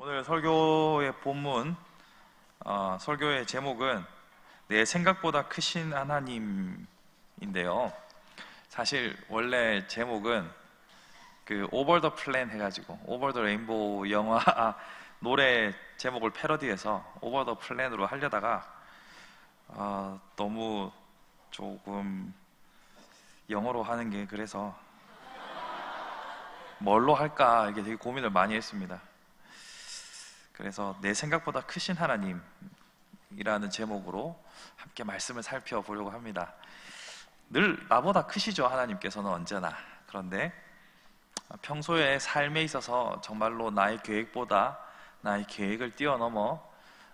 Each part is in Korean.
오늘 설교의 본문, 설교의 제목은 내 생각보다 크신 하나님인데요. 사실 원래 제목은 그 오버 더 플랜 해가지고 오버 더 레인보우 영화 노래 제목을 패러디해서 오버 더 플랜으로 하려다가 너무 조금 영어로 하는 게 그래서 뭘로 할까 이게 되게 고민을 많이 했습니다. 그래서 내 생각보다 크신 하나님이라는 제목으로 함께 말씀을 살펴보려고 합니다. 늘 나보다 크시죠, 하나님께서는 언제나. 그런데 평소에 삶에 있어서 정말로 나의 계획보다 나의 계획을 뛰어넘어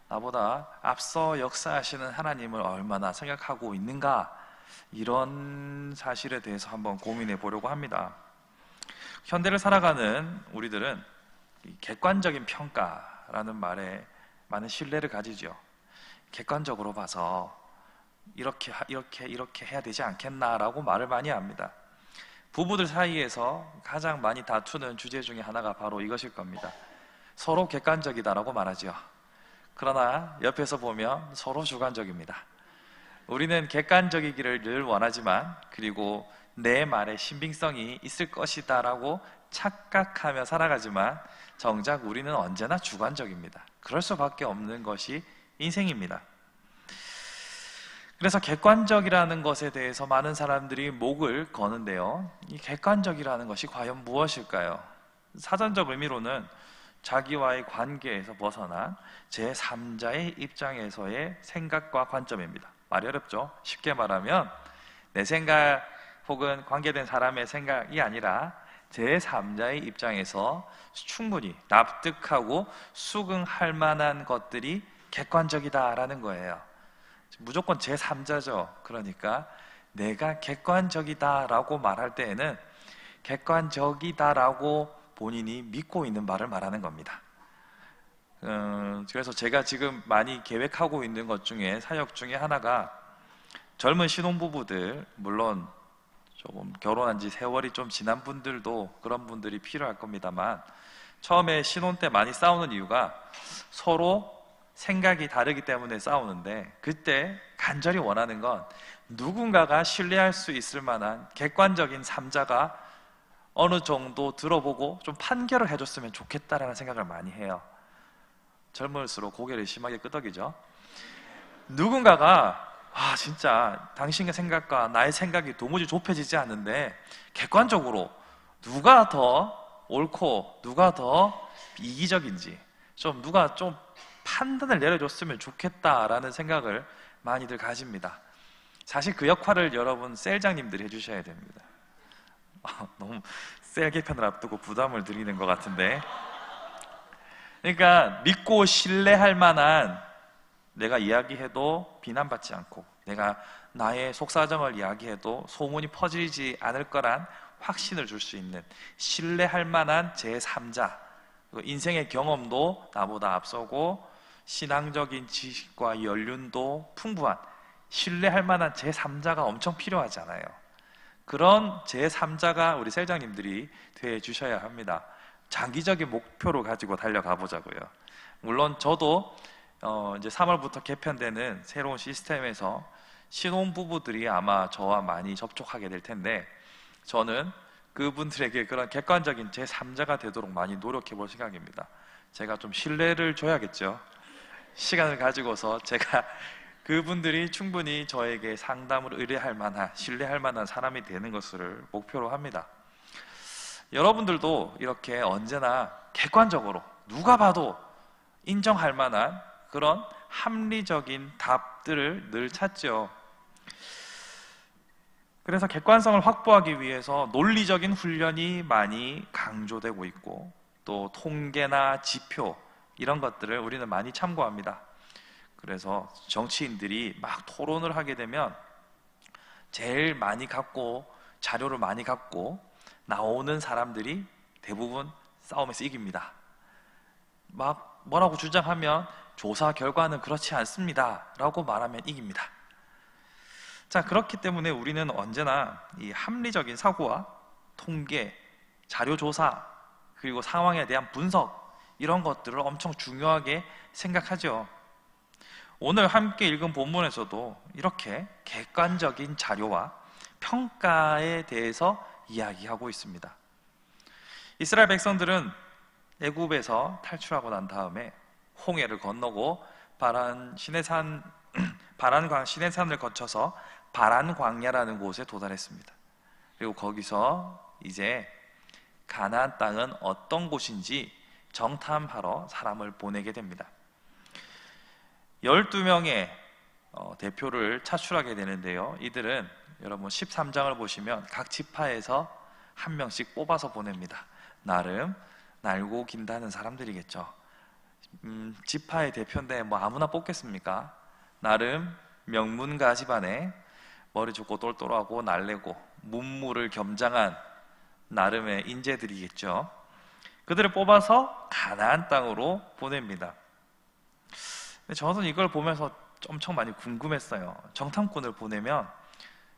나보다 앞서 역사하시는 하나님을 얼마나 생각하고 있는가, 이런 사실에 대해서 한번 고민해 보려고 합니다. 현대를 살아가는 우리들은 객관적인 평가라는 말에 많은 신뢰를 가지죠. 객관적으로 봐서 이렇게 해야 되지 않겠나라고 말을 많이 합니다. 부부들 사이에서 가장 많이 다투는 주제 중에 하나가 바로 이것일 겁니다. 서로 객관적이다라고 말하죠. 그러나 옆에서 보면 서로 주관적입니다. 우리는 객관적이기를 늘 원하지만, 그리고 내 말에 신빙성이 있을 것이다 라고 착각하며 살아가지만 정작 우리는 언제나 주관적입니다. 그럴 수밖에 없는 것이 인생입니다. 그래서 객관적이라는 것에 대해서 많은 사람들이 목을 거는데요, 이 객관적이라는 것이 과연 무엇일까요? 사전적 의미로는 자기와의 관계에서 벗어난 제3자의 입장에서의 생각과 관점입니다. 말이 어렵죠? 쉽게 말하면 내 생각 혹은 관계된 사람의 생각이 아니라 제3자의 입장에서 충분히 납득하고 수긍할 만한 것들이 객관적이다라는 거예요. 무조건 제3자죠. 그러니까 내가 객관적이다라고 말할 때에는 객관적이다라고 본인이 믿고 있는 말을 말하는 겁니다. 그래서 제가 지금 많이 계획하고 있는 것 중에, 사역 중에 하나가 젊은 신혼부부들, 물론 조금 결혼한 지 세월이 좀 지난 분들도 그런 분들이 필요할 겁니다만, 처음에 신혼 때 많이 싸우는 이유가 서로 생각이 다르기 때문에 싸우는데, 그때 간절히 원하는 건 누군가가 신뢰할 수 있을 만한 객관적인 3자가 어느 정도 들어보고 좀 판결을 해줬으면 좋겠다라는 생각을 많이 해요. 젊을수록 고개를 심하게 끄덕이죠. 누군가가 진짜 당신의 생각과 나의 생각이 도무지 좁혀지지 않는데 객관적으로 누가 더 옳고 누가 더 이기적인지 누가 좀 판단을 내려줬으면 좋겠다라는 생각을 많이들 가집니다. 사실 그 역할을 여러분 셀장님들이 해주셔야 됩니다. 너무 셀 개편을 앞두고 부담을 드리는 것 같은데, 그러니까 믿고 신뢰할 만한, 내가 이야기해도 비난받지 않고 내가 나의 속사정을 이야기해도 소문이 퍼지지 않을 거란 확신을 줄 수 있는 신뢰할 만한 제3자, 인생의 경험도 나보다 앞서고 신앙적인 지식과 연륜도 풍부한 신뢰할 만한 제3자가 엄청 필요하잖아요. 그런 제3자가 우리 셀장님들이 돼 주셔야 합니다. 장기적인 목표를 가지고 달려가 보자고요. 물론 저도 이제 3월부터 개편되는 새로운 시스템에서 신혼부부들이 아마 저와 많이 접촉하게 될 텐데, 저는 그분들에게 그런 객관적인 제3자가 되도록 많이 노력해 볼 생각입니다. 제가 좀 신뢰를 줘야겠죠. 시간을 가지고서 제가 그분들이 충분히 저에게 상담을 의뢰할 만한, 신뢰할 만한 사람이 되는 것을 목표로 합니다. 여러분들도 이렇게 언제나 객관적으로 누가 봐도 인정할 만한 그런 합리적인 답들을 늘 찾죠. 그래서 객관성을 확보하기 위해서 논리적인 훈련이 많이 강조되고 있고, 또 통계나 지표, 이런 것들을 우리는 많이 참고합니다. 그래서 정치인들이 막 토론을 하게 되면 제일 많이 갖고, 자료를 많이 갖고 나오는 사람들이 대부분 싸움에서 이깁니다. 막 뭐라고 주장하면 조사 결과는 그렇지 않습니다 라고 말하면 이깁니다. 자, 그렇기 때문에 우리는 언제나 이 합리적인 사고와 통계, 자료 조사, 그리고 상황에 대한 분석, 이런 것들을 엄청 중요하게 생각하죠. 오늘 함께 읽은 본문에서도 이렇게 객관적인 자료와 평가에 대해서 이야기하고 있습니다. 이스라엘 백성들은 애굽에서 탈출하고 난 다음에 홍해를 건너고 바란 시내산을 거쳐서 바란 광야라는 곳에 도달했습니다. 그리고 거기서 이제 가나안 땅은 어떤 곳인지 정탐하러 사람을 보내게 됩니다. 12명의 대표를 차출하게 되는데요. 이들은 여러분 13장을 보시면 각 지파에서 한 명씩 뽑아서 보냅니다. 나름 날고 긴다는 사람들이겠죠. 지파의 대표인데 뭐 아무나 뽑겠습니까? 나름 명문가 집안에 머리 좋고 똘똘하고 날래고 문무를 겸장한 나름의 인재들이겠죠. 그들을 뽑아서 가나안 땅으로 보냅니다. 저는 이걸 보면서 엄청 많이 궁금했어요. 정탐꾼을 보내면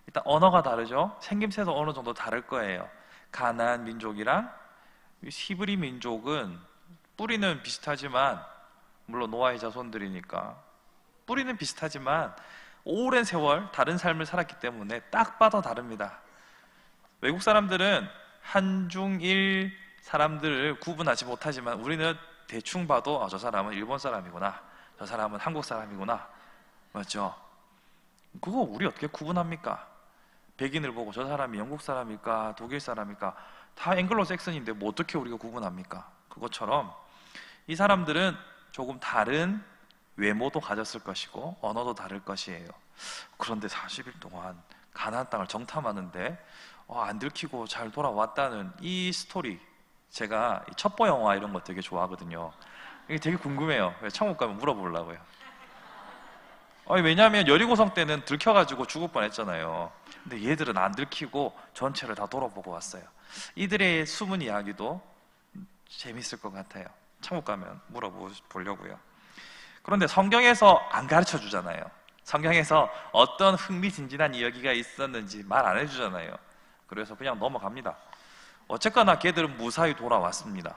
일단 언어가 다르죠. 생김새도 어느 정도 다를 거예요. 가나안 민족이랑 히브리 민족은 뿌리는 비슷하지만, 물론 노아의 자손들이니까 뿌리는 비슷하지만 오랜 세월 다른 삶을 살았기 때문에 딱 봐도 다릅니다. 외국 사람들은 한중일 사람들을 구분하지 못하지만 우리는 대충 봐도 저 사람은 일본 사람이구나, 저 사람은 한국 사람이구나, 맞죠? 그거 우리 어떻게 구분합니까? 백인을 보고 저 사람이 영국 사람일까 독일 사람일까, 다 앵글로 섹슨인데 뭐 어떻게 우리가 구분합니까? 그것처럼 이 사람들은 조금 다른 외모도 가졌을 것이고 언어도 다를 것이에요. 그런데 40일 동안 가나안 땅을 정탐하는데 안 들키고 잘 돌아왔다는 이 스토리, 제가 첩보 영화 이런 거 되게 좋아하거든요. 이게 되게 궁금해요. 천국 가면 물어보려고요. 왜냐하면 여리고성 때는 들켜가지고 죽을 뻔했잖아요. 근데 얘들은 안 들키고 전체를 다 돌아보고 왔어요. 이들의 숨은 이야기도 재밌을 것 같아요. 천국 가면 물어보려고요. 그런데 성경에서 안 가르쳐 주잖아요. 성경에서 어떤 흥미진진한 이야기가 있었는지 말 안 해주잖아요. 그래서 그냥 넘어갑니다. 어쨌거나 걔들은 무사히 돌아왔습니다.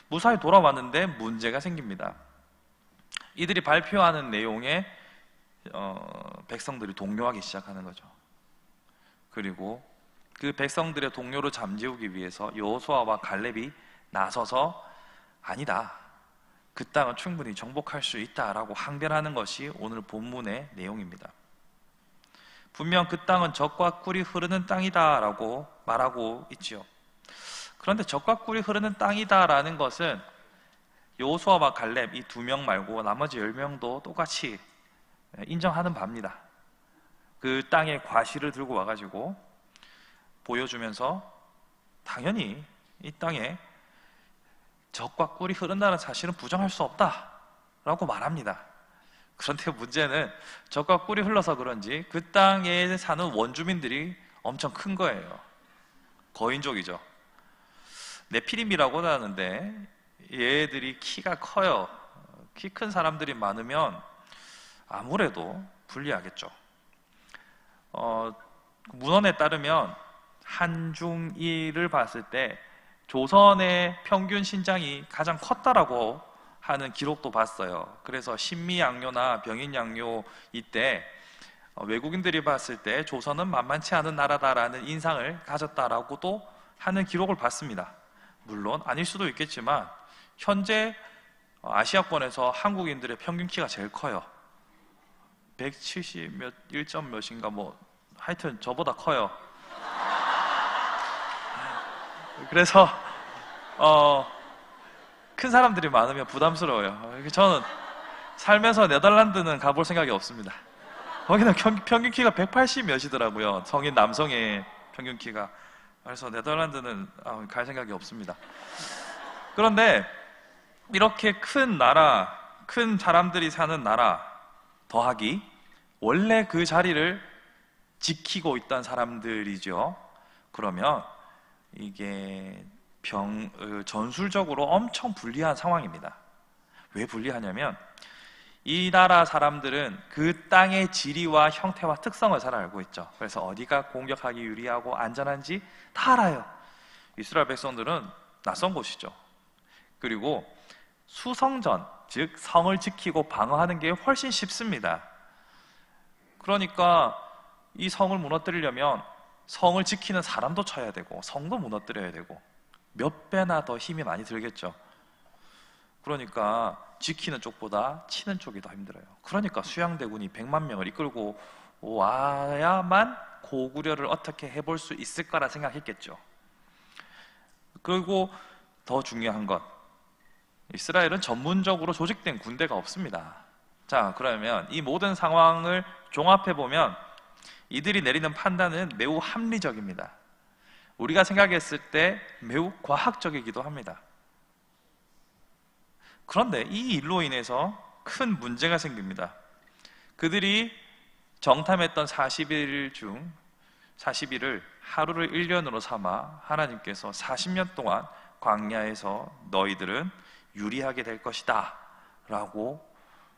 무사히 돌아왔는데 문제가 생깁니다. 이들이 발표하는 내용에 백성들이 동요하기 시작하는 거죠. 그리고 그 백성들의 동요를 잠재우기 위해서 여호수아와 갈렙이 나서서 아니다, 그 땅은 충분히 정복할 수 있다라고 항변하는 것이 오늘 본문의 내용입니다. 분명 그 땅은 젖과 꿀이 흐르는 땅이다라고 말하고 있지요. 그런데 젖과 꿀이 흐르는 땅이다라는 것은 여호수아와 갈렙 이 두 명 말고 나머지 10명도 똑같이 인정하는 바입니다. 그 땅의 과실을 들고 와가지고 보여주면서 당연히 이 땅에 젖과 꿀이 흐른다는 사실은 부정할 수 없다라고 말합니다. 그런데 문제는 젖과 꿀이 흘러서 그런지 그 땅에 사는 원주민들이 엄청 큰 거예요. 거인족이죠. 네피림이라고 하는데 얘들이 키가 커요. 키 큰 사람들이 많으면 아무래도 불리하겠죠. 문헌에 따르면 한중일을 봤을 때 조선의 평균 신장이 가장 컸다라고 하는 기록도 봤어요. 그래서 신미양요나 병인양요 이때 외국인들이 봤을 때 조선은 만만치 않은 나라다라는 인상을 가졌다라고도 하는 기록을 봤습니다. 물론 아닐 수도 있겠지만 현재 아시아권에서 한국인들의 평균 키가 제일 커요. 170 몇, 1점 몇인가 뭐 하여튼 저보다 커요. 그래서 큰 사람들이 많으면 부담스러워요. 저는 살면서 네덜란드는 가볼 생각이 없습니다. 거기는 평균 키가 180 몇이더라고요. 성인 남성의 평균 키가. 그래서 네덜란드는 갈 생각이 없습니다. 그런데 이렇게 큰 나라, 큰 사람들이 사는 나라 더하기 원래 그 자리를 지키고 있던 사람들이죠. 그러면 이게 전술적으로 엄청 불리한 상황입니다. 왜 불리하냐면 이 나라 사람들은 그 땅의 지리와 형태와 특성을 잘 알고 있죠. 그래서 어디가 공격하기 유리하고 안전한지 다 알아요. 이스라엘 백성들은 낯선 곳이죠. 그리고 수성전, 즉 성을 지키고 방어하는 게 훨씬 쉽습니다. 그러니까 이 성을 무너뜨리려면 성을 지키는 사람도 쳐야 되고 성도 무너뜨려야 되고 몇 배나 더 힘이 많이 들겠죠. 그러니까 지키는 쪽보다 치는 쪽이 더 힘들어요. 그러니까 수양대군이 100만 명을 이끌고 와야만 고구려를 어떻게 해볼 수 있을 거라 생각했겠죠. 그리고 더 중요한 것, 이스라엘은 전문적으로 조직된 군대가 없습니다. 자, 그러면 이 모든 상황을 종합해보면 이들이 내리는 판단은 매우 합리적입니다. 우리가 생각했을 때 매우 과학적이기도 합니다. 그런데 이 일로 인해서 큰 문제가 생깁니다. 그들이 정탐했던 40일 중 40일을 하루를 1년으로 삼아 하나님께서 40년 동안 광야에서 너희들은 유리하게 될 것이다 라고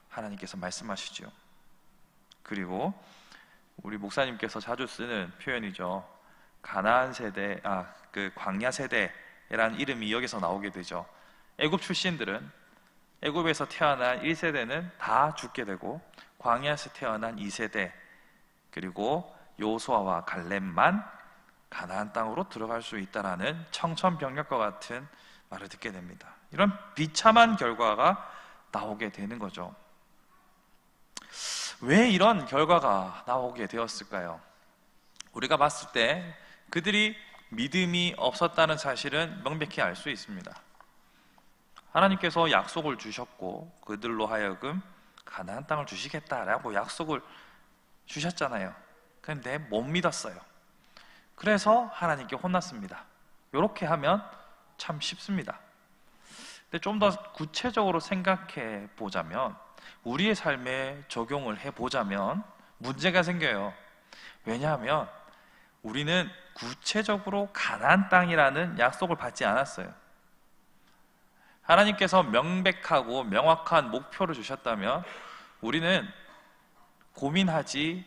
하나님께서 말씀하시죠. 그리고 우리 목사님께서 자주 쓰는 표현이죠. 가나안 세대, 그 광야 세대라는 이름이 여기서 나오게 되죠. 애굽 출신들은 애굽에서 태어난 1세대는 다 죽게 되고 광야에서 태어난 2세대 그리고 요수아와 갈렙만 가나안 땅으로 들어갈 수 있다라는 청천벽력과 같은 말을 듣게 됩니다. 이런 비참한 결과가 나오게 되는 거죠. 왜 이런 결과가 나오게 되었을까요? 우리가 봤을 때 그들이 믿음이 없었다는 사실은 명백히 알 수 있습니다. 하나님께서 약속을 주셨고 그들로 하여금 가나안 땅을 주시겠다라고 약속을 주셨잖아요. 그런데 못 믿었어요. 그래서 하나님께 혼났습니다. 이렇게 하면 참 쉽습니다. 근데 좀 더 구체적으로 생각해 보자면, 우리의 삶에 적용을 해 보자면 문제가 생겨요. 왜냐하면 우리는 구체적으로 가나안 땅이라는 약속을 받지 않았어요. 하나님께서 명백하고 명확한 목표를 주셨다면 우리는 고민하지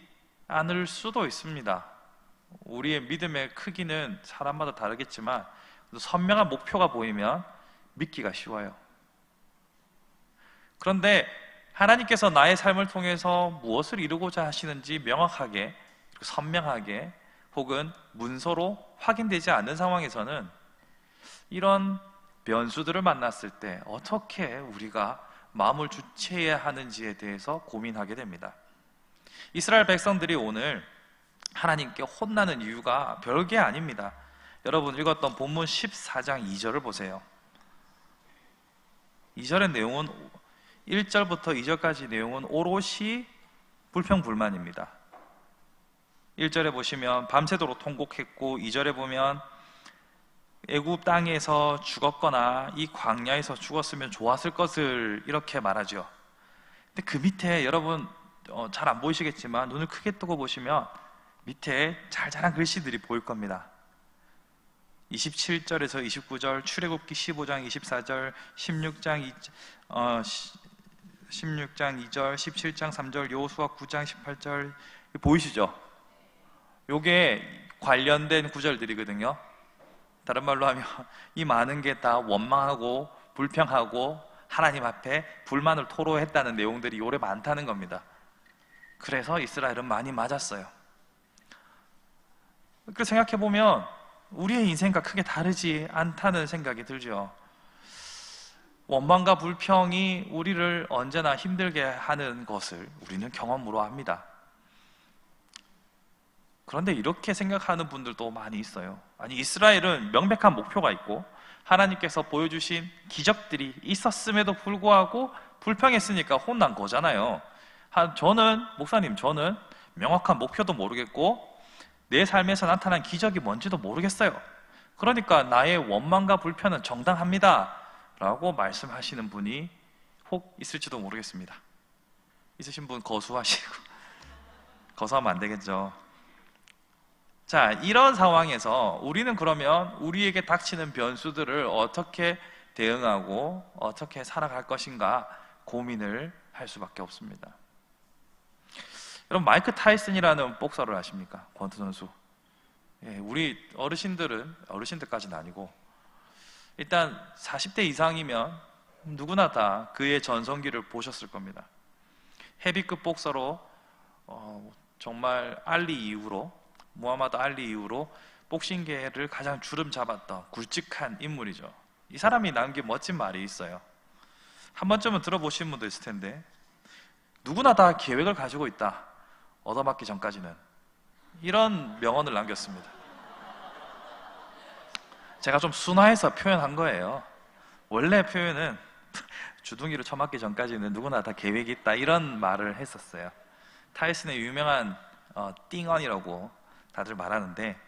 않을 수도 있습니다. 우리의 믿음의 크기는 사람마다 다르겠지만 선명한 목표가 보이면 믿기가 쉬워요. 그런데 하나님께서 나의 삶을 통해서 무엇을 이루고자 하시는지 명확하게, 선명하게 혹은 문서로 확인되지 않는 상황에서는 이런 변수들을 만났을 때 어떻게 우리가 마음을 주체해야 하는지에 대해서 고민하게 됩니다. 이스라엘 백성들이 오늘 하나님께 혼나는 이유가 별게 아닙니다. 여러분 읽었던 본문 14장 2절을 보세요. 2절의 내용은 1절부터 2절까지 내용은 오롯이 불평불만입니다. 1절에 보시면 밤새도록 통곡했고 2절에 보면 애굽 땅에서 죽었거나 이 광야에서 죽었으면 좋았을 것을 이렇게 말하죠. 근데 그 밑에 여러분 잘 안 보이시겠지만 눈을 크게 뜨고 보시면 밑에 잘잘한 글씨들이 보일 겁니다. 27절에서 29절, 출애굽기 15장 24절, 16장 2절, 17장 3절, 여호수아 9장 18절 보이시죠? 요게 관련된 구절들이거든요. 다른 말로 하면 이 많은 게 다 원망하고 불평하고 하나님 앞에 불만을 토로했다는 내용들이 요래 많다는 겁니다. 그래서 이스라엘은 많이 맞았어요. 그 생각해보면 우리의 인생과 크게 다르지 않다는 생각이 들죠. 원망과 불평이 우리를 언제나 힘들게 하는 것을 우리는 경험으로 압니다. 그런데 이렇게 생각하는 분들도 많이 있어요. 아니, 이스라엘은 명백한 목표가 있고 하나님께서 보여주신 기적들이 있었음에도 불구하고 불평했으니까 혼난 거잖아요. 목사님, 저는 명확한 목표도 모르겠고 내 삶에서 나타난 기적이 뭔지도 모르겠어요. 그러니까 나의 원망과 불편은 정당합니다 라고 말씀하시는 분이 혹 있을지도 모르겠습니다. 있으신 분 거수하시고 거수하면 안 되겠죠. 자, 이런 상황에서 우리는 그러면 우리에게 닥치는 변수들을 어떻게 대응하고 어떻게 살아갈 것인가 고민을 할 수밖에 없습니다. 여러분, 마이크 타이슨이라는 복서를 아십니까? 권투 선수. 예, 우리 어르신들까지는 아니고 일단 40대 이상이면 누구나 다 그의 전성기를 보셨을 겁니다. 헤비급 복서로 정말 알리 이후로, 무하마드 알리 이후로 복싱계를 가장 주름 잡았던 굵직한 인물이죠. 이 사람이 남긴 멋진 말이 있어요. 한 번쯤은 들어보신 분도 있을 텐데, 누구나 다 계획을 가지고 있다, 얻어맞기 전까지는. 이런 명언을 남겼습니다. 제가 좀 순화해서 표현한 거예요. 원래 표현은 주둥이로 쳐맞기 전까지는 누구나 다 계획이 있다, 이런 말을 했었어요. 타이슨의 유명한 띵언이라고 다들 말하는데,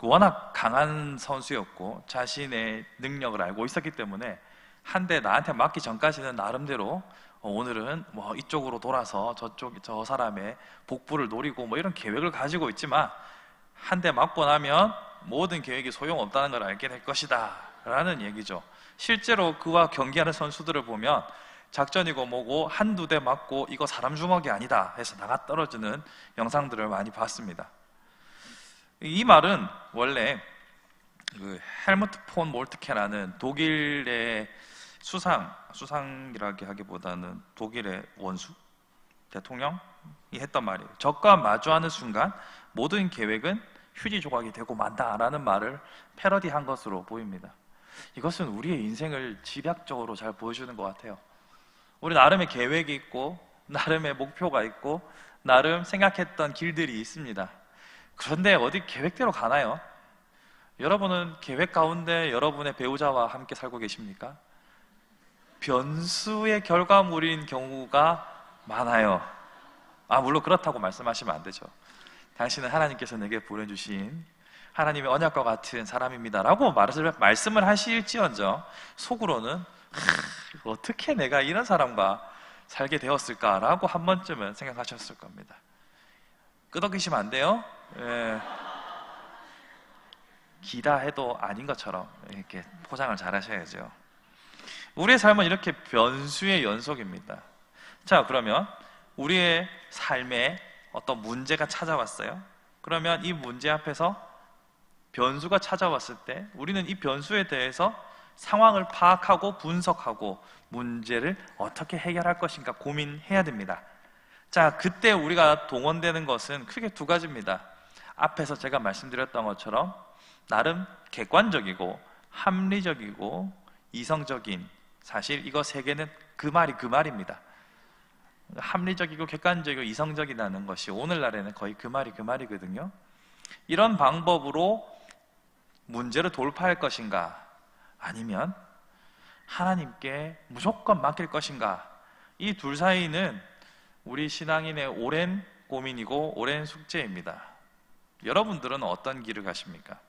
워낙 강한 선수였고 자신의 능력을 알고 있었기 때문에 한 대 나한테 맞기 전까지는 나름대로 오늘은 뭐 이쪽으로 돌아서 저 사람의 복부를 노리고 뭐 이런 계획을 가지고 있지만, 한 대 맞고 나면 모든 계획이 소용없다는 걸 알게 될 것이다 라는 얘기죠. 실제로 그와 경기하는 선수들을 보면 작전이고 뭐고 한두 대 맞고 이거 사람 주먹이 아니다 해서 나가 떨어지는 영상들을 많이 봤습니다. 이 말은 원래 그 헬무트 폰 몰트케라는 독일의 수상이라고 하기보다는 독일의 원수 대통령이 했던 말이에요. 적과 마주하는 순간 모든 계획은 휴지 조각이 되고 만다라는 말을 패러디한 것으로 보입니다. 이것은 우리의 인생을 집약적으로 잘 보여주는 것 같아요. 우리 나름의 계획이 있고 나름의 목표가 있고 나름 생각했던 길들이 있습니다. 그런데 어디 계획대로 가나요? 여러분은 계획 가운데 여러분의 배우자와 함께 살고 계십니까? 변수의 결과물인 경우가 많아요. 물론 그렇다고 말씀하시면 안 되죠. 당신은 하나님께서 내게 보내주신 하나님의 언약과 같은 사람입니다 라고 말씀을 하실지언정 속으로는 어떻게 내가 이런 사람과 살게 되었을까 라고 한 번쯤은 생각하셨을 겁니다. 끄덕이시면 안 돼요. 기다 해도 아닌 것처럼 이렇게 포장을 잘 하셔야죠. 우리의 삶은 이렇게 변수의 연속입니다. 자, 그러면 우리의 삶에 어떤 문제가 찾아왔어요. 그러면 이 문제 앞에서 변수가 찾아왔을 때 우리는 이 변수에 대해서 상황을 파악하고 분석하고 문제를 어떻게 해결할 것인가 고민해야 됩니다. 자, 그때 우리가 동원되는 것은 크게 두 가지입니다. 앞에서 제가 말씀드렸던 것처럼 나름 객관적이고 합리적이고 이성적인, 사실 이거 세 개는 그 말입니다. 합리적이고 객관적이고 이성적이라는 것이 오늘날에는 거의 그 말이거든요. 이런 방법으로 문제를 돌파할 것인가, 아니면 하나님께 무조건 맡길 것인가, 이 둘 사이는 우리 신앙인의 오랜 고민이고 오랜 숙제입니다. 여러분들은 어떤 길을 가십니까?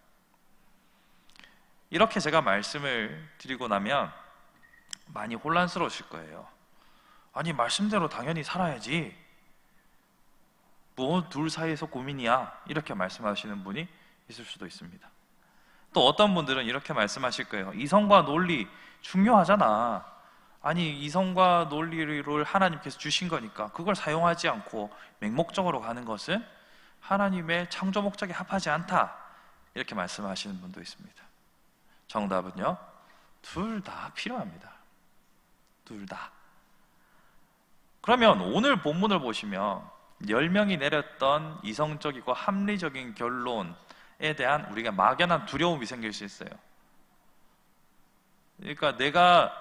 이렇게 제가 말씀을 드리고 나면 많이 혼란스러우실 거예요. 아니, 말씀대로 당연히 살아야지, 뭐 둘 사이에서 고민이야, 이렇게 말씀하시는 분이 있을 수도 있습니다. 또 어떤 분들은 이렇게 말씀하실 거예요. 이성과 논리 중요하잖아. 아니, 이성과 논리를 하나님께서 주신 거니까 그걸 사용하지 않고 맹목적으로 가는 것은 하나님의 창조 목적에 합하지 않다, 이렇게 말씀하시는 분도 있습니다. 정답은요, 둘 다 필요합니다. 둘 다. 그러면 오늘 본문을 보시면 10명이 내렸던 이성적이고 합리적인 결론에 대한 우리가 막연한 두려움이 생길 수 있어요. 그러니까 내가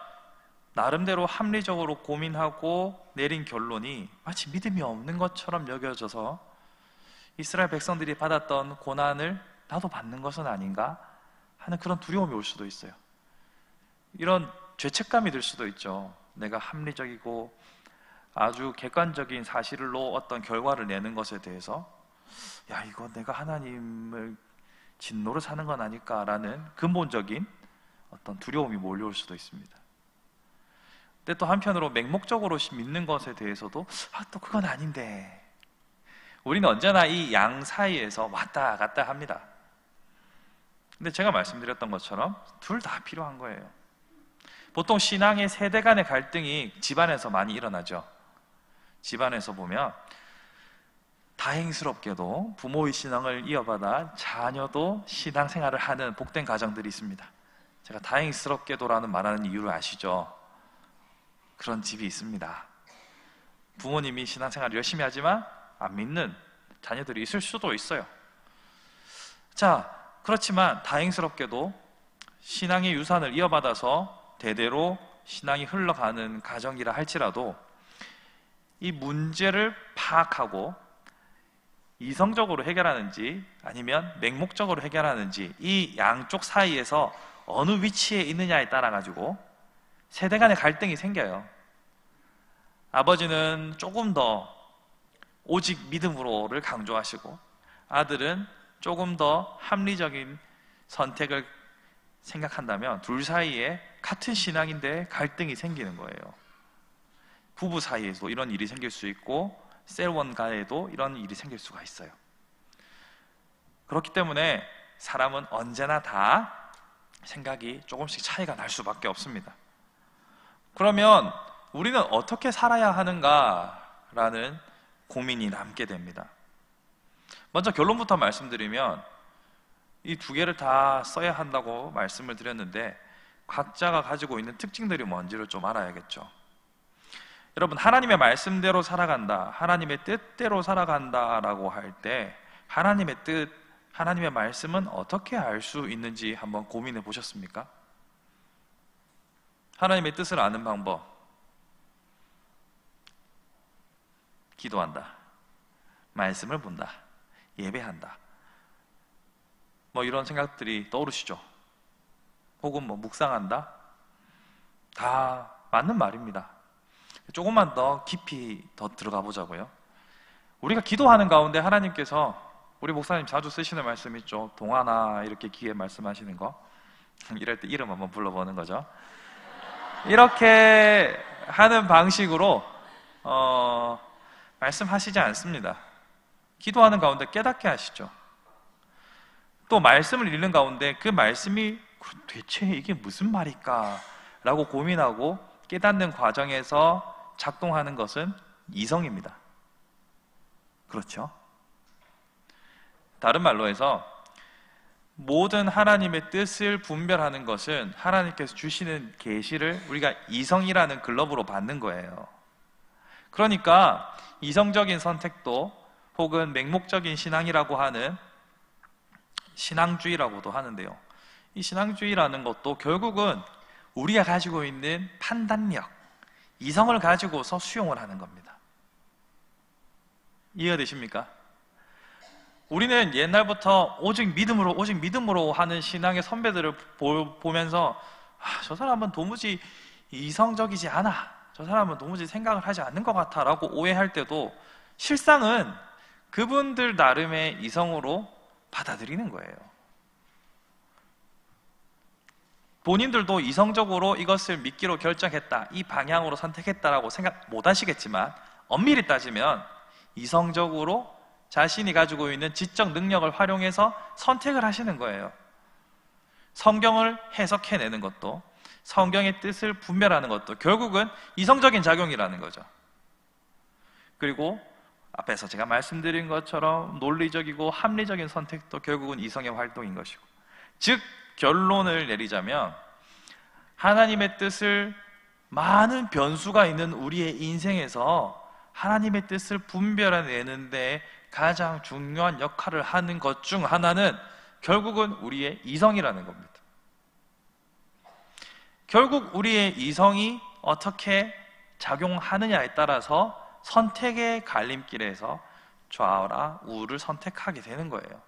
나름대로 합리적으로 고민하고 내린 결론이 마치 믿음이 없는 것처럼 여겨져서 이스라엘 백성들이 받았던 고난을 나도 받는 것은 아닌가 하는 그런 두려움이 올 수도 있어요. 이런 죄책감이 들 수도 있죠. 내가 합리적이고 아주 객관적인 사실로 어떤 결과를 내는 것에 대해서 이거 내가 하나님을 진노를 사는 건 아닐까라는 근본적인 어떤 두려움이 몰려올 수도 있습니다. 근데 또 한편으로 맹목적으로 믿는 것에 대해서도 또 그건 아닌데, 우리는 언제나 이 양 사이에서 왔다 갔다 합니다. 근데 제가 말씀드렸던 것처럼 둘 다 필요한 거예요. 보통 신앙의 세대 간의 갈등이 집안에서 많이 일어나죠. 집안에서 보면 다행스럽게도 부모의 신앙을 이어받아 자녀도 신앙생활을 하는 복된 가정들이 있습니다. 제가 다행스럽게도라는 말하는 이유를 아시죠? 그런 집이 있습니다. 부모님이 신앙생활을 열심히 하지만 안 믿는 자녀들이 있을 수도 있어요. 자, 그렇지만 다행스럽게도 신앙의 유산을 이어받아서 대대로 신앙이 흘러가는 가정이라 할지라도 이 문제를 파악하고 이성적으로 해결하는지 아니면 맹목적으로 해결하는지 이 양쪽 사이에서 어느 위치에 있느냐에 따라 가지고 세대 간의 갈등이 생겨요. 아버지는 조금 더 오직 믿음으로를 강조하시고 아들은 조금 더 합리적인 선택을 생각한다면 둘 사이에 같은 신앙인데 갈등이 생기는 거예요. 부부 사이에도 이런 일이 생길 수 있고 셀원 간에도 이런 일이 생길 수가 있어요. 그렇기 때문에 사람은 언제나 다 생각이 조금씩 차이가 날 수밖에 없습니다. 그러면 우리는 어떻게 살아야 하는가라는 고민이 남게 됩니다. 먼저 결론부터 말씀드리면 이 두 개를 다 써야 한다고 말씀을 드렸는데 각자가 가지고 있는 특징들이 뭔지를 좀 알아야겠죠. 여러분, 하나님의 말씀대로 살아간다, 하나님의 뜻대로 살아간다라고 할 때 하나님의 뜻, 하나님의 말씀은 어떻게 알 수 있는지 한번 고민해 보셨습니까? 하나님의 뜻을 아는 방법, 기도한다, 말씀을 본다, 예배한다, 뭐 이런 생각들이 떠오르시죠? 혹은 뭐 묵상한다? 다 맞는 말입니다. 조금만 더 깊이 더 들어가 보자고요. 우리가 기도하는 가운데 하나님께서, 우리 목사님 자주 쓰시는 말씀 있죠? 동하나 이렇게 귀에 말씀하시는 거. 이럴 때 이름 한번 불러보는 거죠. 이렇게 하는 방식으로 말씀하시지 않습니다. 기도하는 가운데 깨닫게 하시죠. 또 말씀을 읽는 가운데 그 말씀이 대체 이게 무슨 말일까? 라고 고민하고 깨닫는 과정에서 작동하는 것은 이성입니다. 그렇죠? 다른 말로 해서 모든 하나님의 뜻을 분별하는 것은 하나님께서 주시는 계시를 우리가 이성이라는 글러브로 받는 거예요. 그러니까 이성적인 선택도 혹은 맹목적인 신앙이라고 하는 신앙주의라고도 하는데요, 이 신앙주의라는 것도 결국은 우리가 가지고 있는 판단력, 이성을 가지고서 수용을 하는 겁니다. 이해가 되십니까? 우리는 옛날부터 오직 믿음으로 하는 신앙의 선배들을 보면서 저 사람은 도무지 이성적이지 않아, 저 사람은 도무지 생각을 하지 않는 것 같아 라고 오해할 때도 실상은 그분들 나름의 이성으로 받아들이는 거예요. 본인들도 이성적으로 이것을 믿기로 결정했다, 이 방향으로 선택했다라고 생각 못 하시겠지만 엄밀히 따지면 이성적으로 자신이 가지고 있는 지적 능력을 활용해서 선택을 하시는 거예요. 성경을 해석해내는 것도, 성경의 뜻을 분별하는 것도 결국은 이성적인 작용이라는 거죠. 그리고 앞에서 제가 말씀드린 것처럼 논리적이고 합리적인 선택도 결국은 이성의 활동인 것이고, 즉 결론을 내리자면 하나님의 뜻을, 많은 변수가 있는 우리의 인생에서 하나님의 뜻을 분별해내는 데 가장 중요한 역할을 하는 것 중 하나는 결국은 우리의 이성이라는 겁니다. 결국 우리의 이성이 어떻게 작용하느냐에 따라서 선택의 갈림길에서 좌우라 우를 선택하게 되는 거예요.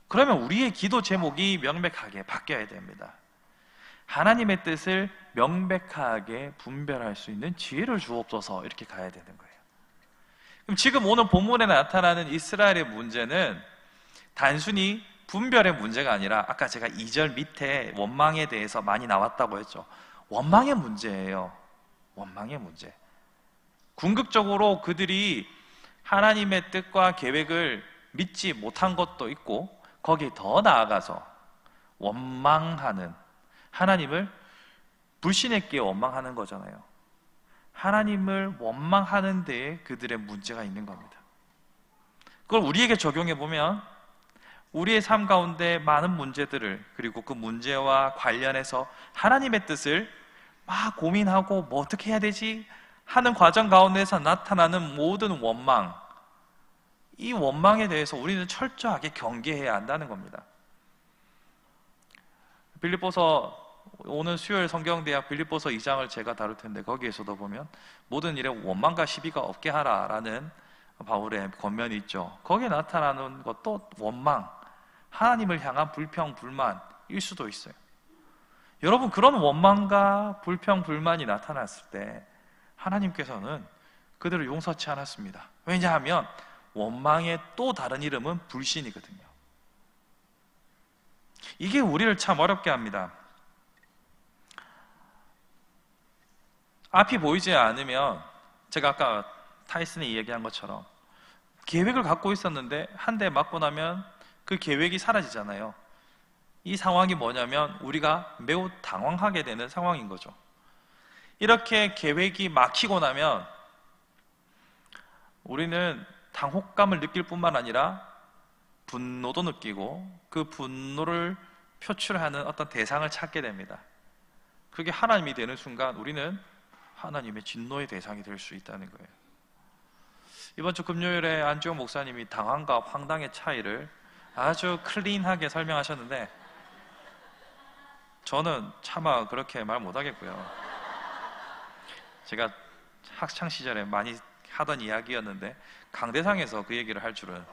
그러면 우리의 기도 제목이 명백하게 바뀌어야 됩니다. 하나님의 뜻을 명백하게 분별할 수 있는 지혜를 주옵소서, 이렇게 가야 되는 거예요. 그럼 지금 오늘 본문에 나타나는 이스라엘의 문제는 단순히 분별의 문제가 아니라 아까 제가 2절 밑에 원망에 대해서 많이 나왔다고 했죠. 원망의 문제예요. 원망의 문제. 궁극적으로 그들이 하나님의 뜻과 계획을 믿지 못한 것도 있고, 거기에 더 나아가서 원망하는, 하나님을 불신했기에 원망하는 거잖아요. 하나님을 원망하는 데에 그들의 문제가 있는 겁니다. 그걸 우리에게 적용해 보면 우리의 삶 가운데 많은 문제들을, 그리고 그 문제와 관련해서 하나님의 뜻을 막 고민하고 뭐 어떻게 해야 되지 하는 과정 가운데서 나타나는 모든 원망, 이 원망에 대해서 우리는 철저하게 경계해야 한다는 겁니다. 빌립보서, 오늘 수요일 성경대학 빌립보서 2장을 제가 다룰 텐데 거기에서도 보면 모든 일에 원망과 시비가 없게 하라라는 바울의 권면이 있죠. 거기에 나타나는 것도 원망, 하나님을 향한 불평, 불만일 수도 있어요. 여러분, 그런 원망과 불평, 불만이 나타났을 때 하나님께서는 그들을 용서치 않았습니다. 왜냐하면 원망의 또 다른 이름은 불신이거든요. 이게 우리를 참 어렵게 합니다. 앞이 보이지 않으면, 제가 아까 타이슨이 얘기한 것처럼 계획을 갖고 있었는데 한 대 맞고 나면 그 계획이 사라지잖아요. 이 상황이 뭐냐면 우리가 매우 당황하게 되는 상황인 거죠. 이렇게 계획이 막히고 나면 우리는 당혹감을 느낄 뿐만 아니라 분노도 느끼고, 그 분노를 표출하는 어떤 대상을 찾게 됩니다. 그게 하나님이 되는 순간 우리는 하나님의 진노의 대상이 될 수 있다는 거예요. 이번 주 금요일에 안지호 목사님이 당황과 황당의 차이를 아주 클린하게 설명하셨는데 저는 차마 그렇게 말 못하겠고요. 제가 학창 시절에 많이 하던 이야기였는데 강대상에서 그 얘기를 할 줄은.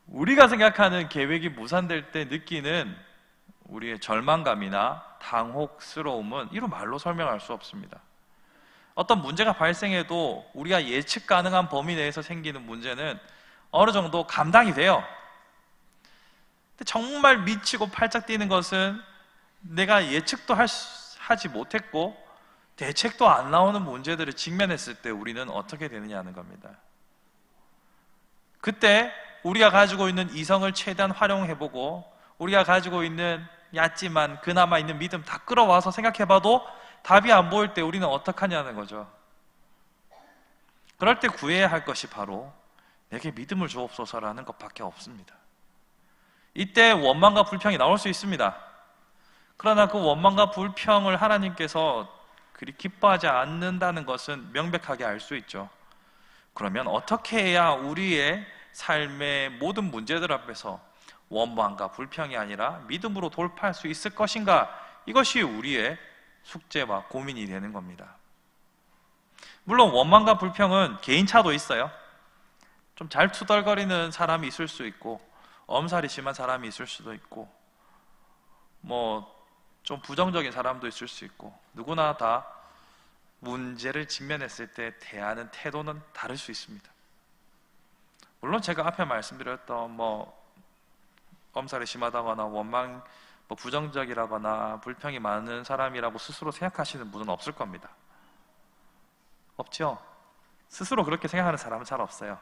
우리가 생각하는 계획이 무산될 때 느끼는 우리의 절망감이나 당혹스러움은 이루 말로 설명할 수 없습니다. 어떤 문제가 발생해도 우리가 예측 가능한 범위 내에서 생기는 문제는 어느 정도 감당이 돼요. 근데 정말 미치고 팔짝 뛰는 것은 내가 예측도 하지 못했고 대책도 안 나오는 문제들을 직면했을 때 우리는 어떻게 되느냐는 겁니다. 그때 우리가 가지고 있는 이성을 최대한 활용해보고 우리가 가지고 있는 얕지만 그나마 있는 믿음 다 끌어와서 생각해봐도 답이 안 보일 때 우리는 어떡하냐는 거죠. 그럴 때 구해야 할 것이 바로 내게 믿음을 주옵소서라는 것밖에 없습니다. 이때 원망과 불평이 나올 수 있습니다. 그러나 그 원망과 불평을 하나님께서 그리 기뻐하지 않는다는 것은 명백하게 알 수 있죠. 그러면 어떻게 해야 우리의 삶의 모든 문제들 앞에서 원망과 불평이 아니라 믿음으로 돌파할 수 있을 것인가? 이것이 우리의 숙제와 고민이 되는 겁니다. 물론 원망과 불평은 개인차도 있어요. 좀 잘 투덜거리는 사람이 있을 수 있고 엄살이 심한 사람이 있을 수도 있고 뭐 좀 부정적인 사람도 있을 수 있고, 누구나 다 문제를 직면했을 때 대하는 태도는 다를 수 있습니다. 물론 제가 앞에 말씀드렸던 엄살이 심하다거나 원망, 부정적이라거나 불평이 많은 사람이라고 스스로 생각하시는 분은 없을 겁니다. 없죠? 스스로 그렇게 생각하는 사람은 잘 없어요.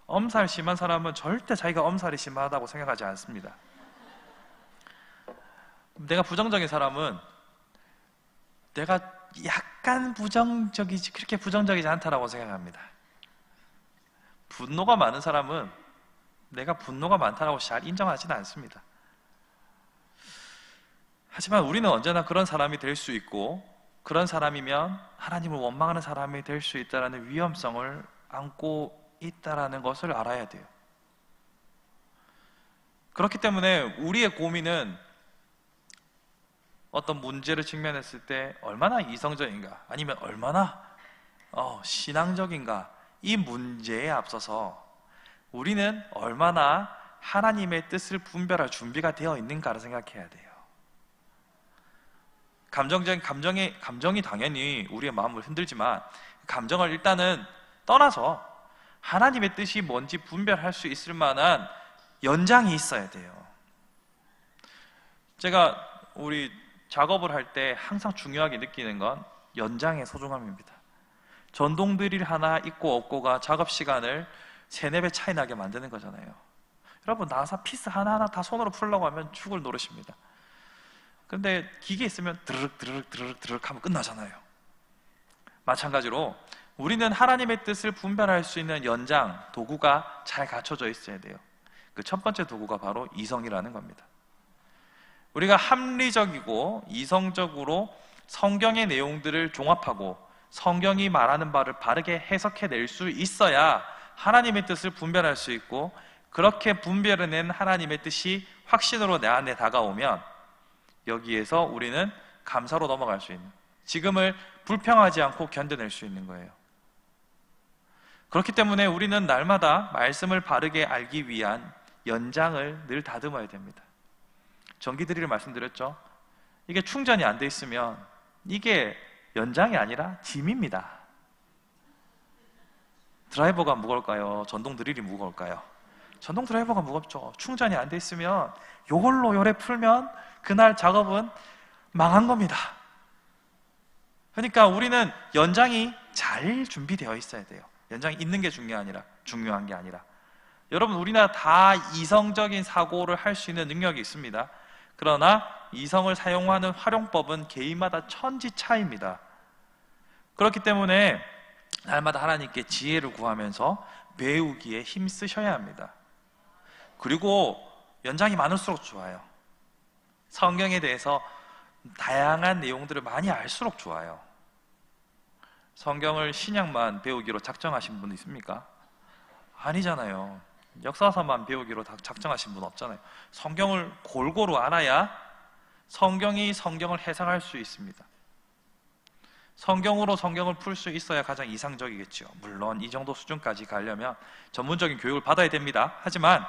엄살 심한 사람은 절대 자기가 엄살이 심하다고 생각하지 않습니다. 내가 부정적인 사람은 내가 약간 부정적이지 그렇게 부정적이지 않다라고 생각합니다. 분노가 많은 사람은 내가 분노가 많다라고 잘 인정하지는 않습니다. 하지만 우리는 언제나 그런 사람이 될 수 있고, 그런 사람이면 하나님을 원망하는 사람이 될 수 있다는 위험성을 안고 있다는 것을 알아야 돼요. 그렇기 때문에 우리의 고민은 어떤 문제를 직면했을 때 얼마나 이성적인가, 아니면 얼마나 신앙적인가, 이 문제에 앞서서 우리는 얼마나 하나님의 뜻을 분별할 준비가 되어 있는가를 생각해야 돼요. 감정이 당연히 우리의 마음을 흔들지만 감정을 일단은 떠나서 하나님의 뜻이 뭔지 분별할 수 있을 만한 연장이 있어야 돼요. 제가 우리 작업을 할 때 항상 중요하게 느끼는 건 연장의 소중함입니다. 전동 드릴 하나 있고 없고가 작업 시간을 3-4배 차이 나게 만드는 거잖아요. 여러분, 나사 피스 하나하나 다 손으로 풀려고 하면 죽을 노릇입니다. 근데 기계 있으면 드르륵 드르륵 드르륵 드르륵 하면 끝나잖아요. 마찬가지로 우리는 하나님의 뜻을 분별할 수 있는 연장, 도구가 잘 갖춰져 있어야 돼요. 그 첫 번째 도구가 바로 이성이라는 겁니다. 우리가 합리적이고 이성적으로 성경의 내용들을 종합하고 성경이 말하는 바를 바르게 해석해낼 수 있어야 하나님의 뜻을 분별할 수 있고, 그렇게 분별해낸 하나님의 뜻이 확신으로 내 안에 다가오면 여기에서 우리는 감사로 넘어갈 수 있는, 지금을 불평하지 않고 견뎌낼 수 있는 거예요. 그렇기 때문에 우리는 날마다 말씀을 바르게 알기 위한 연장을 늘 다듬어야 됩니다. 전기드릴을 말씀드렸죠. 이게 충전이 안 돼 있으면 이게 연장이 아니라 짐입니다. 드라이버가 무거울까요? 전동 드릴이 무거울까요? 전동 드라이버가 무겁죠. 충전이 안 돼 있으면 이걸로 요래 풀면 그날 작업은 망한 겁니다. 그러니까 우리는 연장이 잘 준비되어 있어야 돼요. 연장이 있는 게 중요한 게 아니라. 여러분, 우리나라 다 이성적인 사고를 할 수 있는 능력이 있습니다. 그러나 이성을 사용하는 활용법은 개인마다 천지 차이입니다. 그렇기 때문에 날마다 하나님께 지혜를 구하면서 배우기에 힘쓰셔야 합니다. 그리고 연장이 많을수록 좋아요. 성경에 대해서 다양한 내용들을 많이 알수록 좋아요. 성경을 신약만 배우기로 작정하신 분 있습니까? 아니잖아요. 역사서만 배우기로 작정하신 분 없잖아요. 성경을 골고루 알아야 성경이 성경을 해석할 수 있습니다. 성경으로 성경을 풀 수 있어야 가장 이상적이겠죠. 물론 이 정도 수준까지 가려면 전문적인 교육을 받아야 됩니다. 하지만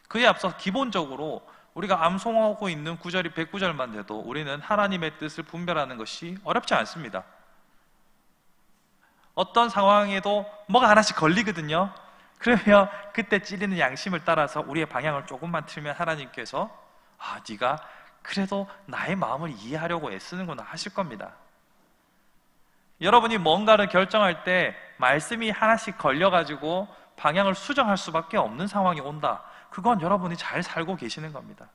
그에 앞서 기본적으로 우리가 암송하고 있는 구절이 109절만 돼도 우리는 하나님의 뜻을 분별하는 것이 어렵지 않습니다. 어떤 상황에도 뭐가 하나씩 걸리거든요. 그러면 그때 찔리는 양심을 따라서 우리의 방향을 조금만 틀면 하나님께서 네가 그래도 나의 마음을 이해하려고 애쓰는구나 하실 겁니다. 여러분이 뭔가를 결정할 때 말씀이 하나씩 걸려가지고 방향을 수정할 수밖에 없는 상황이 온다. 그건 여러분이 잘 살고 계시는 겁니다.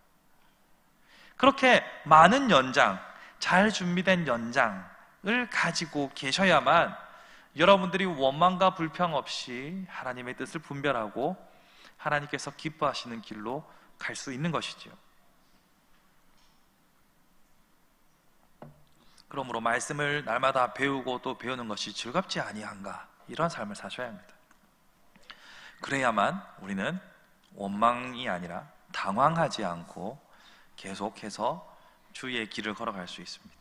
그렇게 많은 연장, 잘 준비된 연장을 가지고 계셔야만 여러분들이 원망과 불평 없이 하나님의 뜻을 분별하고 하나님께서 기뻐하시는 길로 갈 수 있는 것이지요. 그러므로 말씀을 날마다 배우고 또 배우는 것이 즐겁지 아니한가, 이런 삶을 사셔야 합니다. 그래야만 우리는 원망이 아니라 당황하지 않고 계속해서 주의 길을 걸어갈 수 있습니다.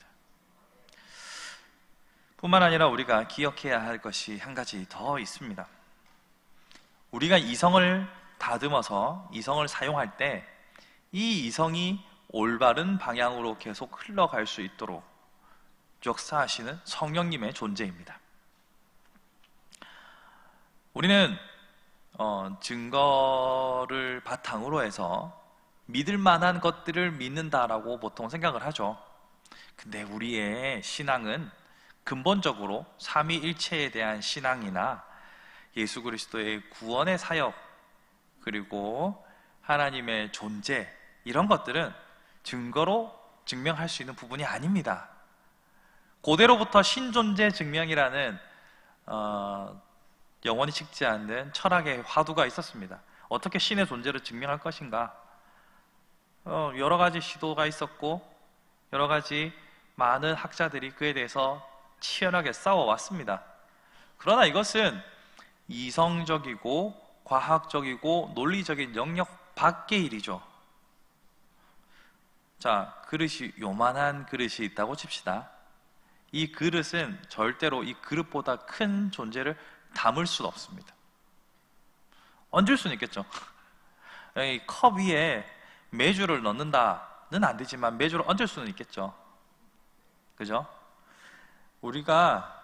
뿐만 아니라 우리가 기억해야 할 것이 한 가지 더 있습니다. 우리가 이성을 다듬어서 이성을 사용할 때 이 이성이 올바른 방향으로 계속 흘러갈 수 있도록 역사하시는 성령님의 존재입니다. 우리는 증거를 바탕으로 해서 믿을 만한 것들을 믿는다라고 보통 생각을 하죠. 근데 우리의 신앙은 근본적으로 삼위일체에 대한 신앙이나 예수 그리스도의 구원의 사역, 그리고 하나님의 존재, 이런 것들은 증거로 증명할 수 있는 부분이 아닙니다. 고대로부터 신존재 증명이라는 영원히 식지 않는 철학의 화두가 있었습니다. 어떻게 신의 존재를 증명할 것인가? 여러 가지 시도가 있었고 여러 가지 많은 학자들이 그에 대해서 치열하게 싸워왔습니다. 그러나 이것은 이성적이고 과학적이고 논리적인 영역 밖의 일이죠. 자, 그릇이 요만한 그릇이 있다고 칩시다. 이 그릇은 절대로 이 그릇보다 큰 존재를 담을 수는 없습니다. 얹을 수는 있겠죠. 이 컵 위에 메주를 넣는다는 안 되지만 메주를 얹을 수는 있겠죠. 그죠? 우리가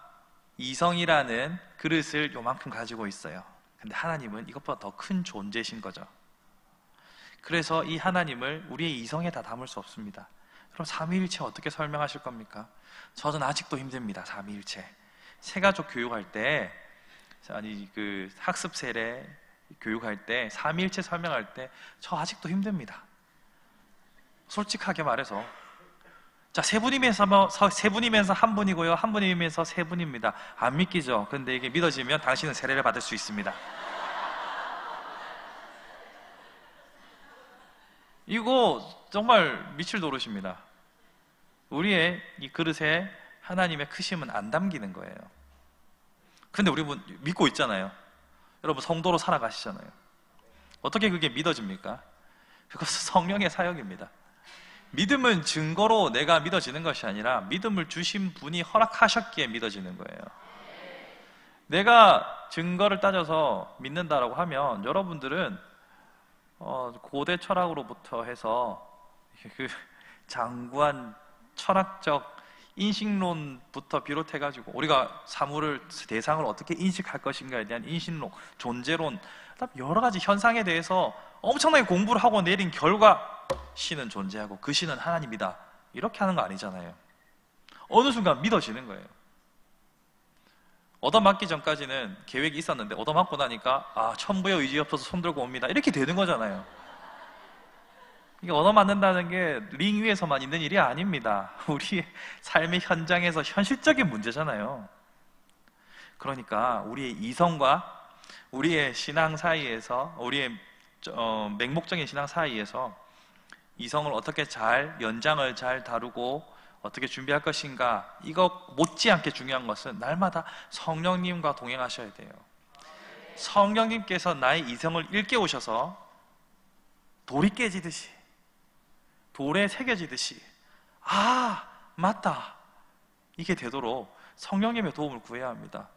이성이라는 그릇을 요만큼 가지고 있어요. 근데 하나님은 이것보다 더 큰 존재신 거죠. 그래서 이 하나님을 우리의 이성에 다 담을 수 없습니다. 그럼 삼위일체 어떻게 설명하실 겁니까? 저는 아직도 힘듭니다. 삼위일체. 새가족 교육할 때, 그 학습 세례 교육할 때, 삼위일체 설명할 때 저 아직도 힘듭니다. 솔직하게 말해서 자, 세 분이면서 한 분이고요, 한 분이면서 세 분입니다. 안 믿기죠? 근데 이게 믿어지면 당신은 세례를 받을 수 있습니다. 이거 정말 미칠 노릇입니다. 우리의 이 그릇에 하나님의 크심은 안 담기는 거예요. 근데 우리 믿고 있잖아요. 여러분 성도로 살아가시잖아요. 어떻게 그게 믿어집니까? 그것은 성령의 사역입니다. 믿음은 증거로 내가 믿어지는 것이 아니라 믿음을 주신 분이 허락하셨기에 믿어지는 거예요. 내가 증거를 따져서 믿는다라고 하면 여러분들은 고대 철학으로부터 해서 그 장구한 철학적 인식론부터 비롯해가지고 우리가 대상을 어떻게 인식할 것인가에 대한 인식론, 존재론, 여러 가지 현상에 대해서 엄청나게 공부를 하고 내린 결과 신은 존재하고 그 신은 하나님이다, 이렇게 하는 거 아니잖아요. 어느 순간 믿어지는 거예요. 얻어맞기 전까지는 계획이 있었는데 얻어맞고 나니까 천부의 의지 없어서 손들고 옵니다, 이렇게 되는 거잖아요. 이게 얻어맞는다는 게 링 위에서만 있는 일이 아닙니다. 우리의 삶의 현장에서 현실적인 문제잖아요. 그러니까 우리의 이성과 우리의 신앙 사이에서, 우리의 맹목적인 신앙 사이에서 이성을 어떻게 연장을 잘 다루고 어떻게 준비할 것인가, 이거 못지않게 중요한 것은 날마다 성령님과 동행하셔야 돼요. 성령님께서 나의 이성을 일깨우셔서 돌이 깨지듯이, 돌에 새겨지듯이 맞다, 이게 되도록 성령님의 도움을 구해야 합니다.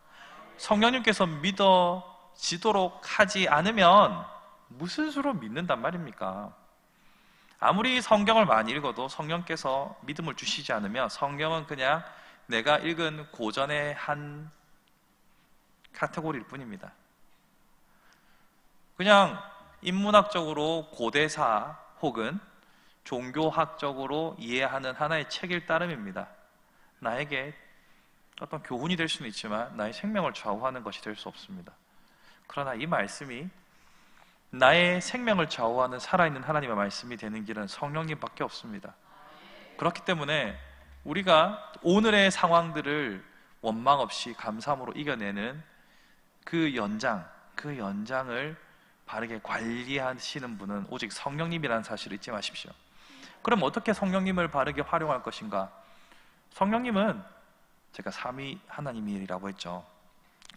성령님께서 믿어지도록 하지 않으면 무슨 수로 믿는단 말입니까? 아무리 성경을 많이 읽어도 성령께서 믿음을 주시지 않으면 성경은 그냥 내가 읽은 고전의 한 카테고리일 뿐입니다. 그냥 인문학적으로 고대사 혹은 종교학적으로 이해하는 하나의 책일 따름입니다. 나에게 어떤 교훈이 될 수는 있지만 나의 생명을 좌우하는 것이 될 수 없습니다. 그러나 이 말씀이 나의 생명을 좌우하는 살아있는 하나님의 말씀이 되는 길은 성령님밖에 없습니다. 그렇기 때문에 우리가 오늘의 상황들을 원망 없이 감사함으로 이겨내는 그 연장을 바르게 관리하시는 분은 오직 성령님이라는 사실을 잊지 마십시오. 그럼 어떻게 성령님을 바르게 활용할 것인가? 성령님은 제가 삼위 하나님이라고 했죠.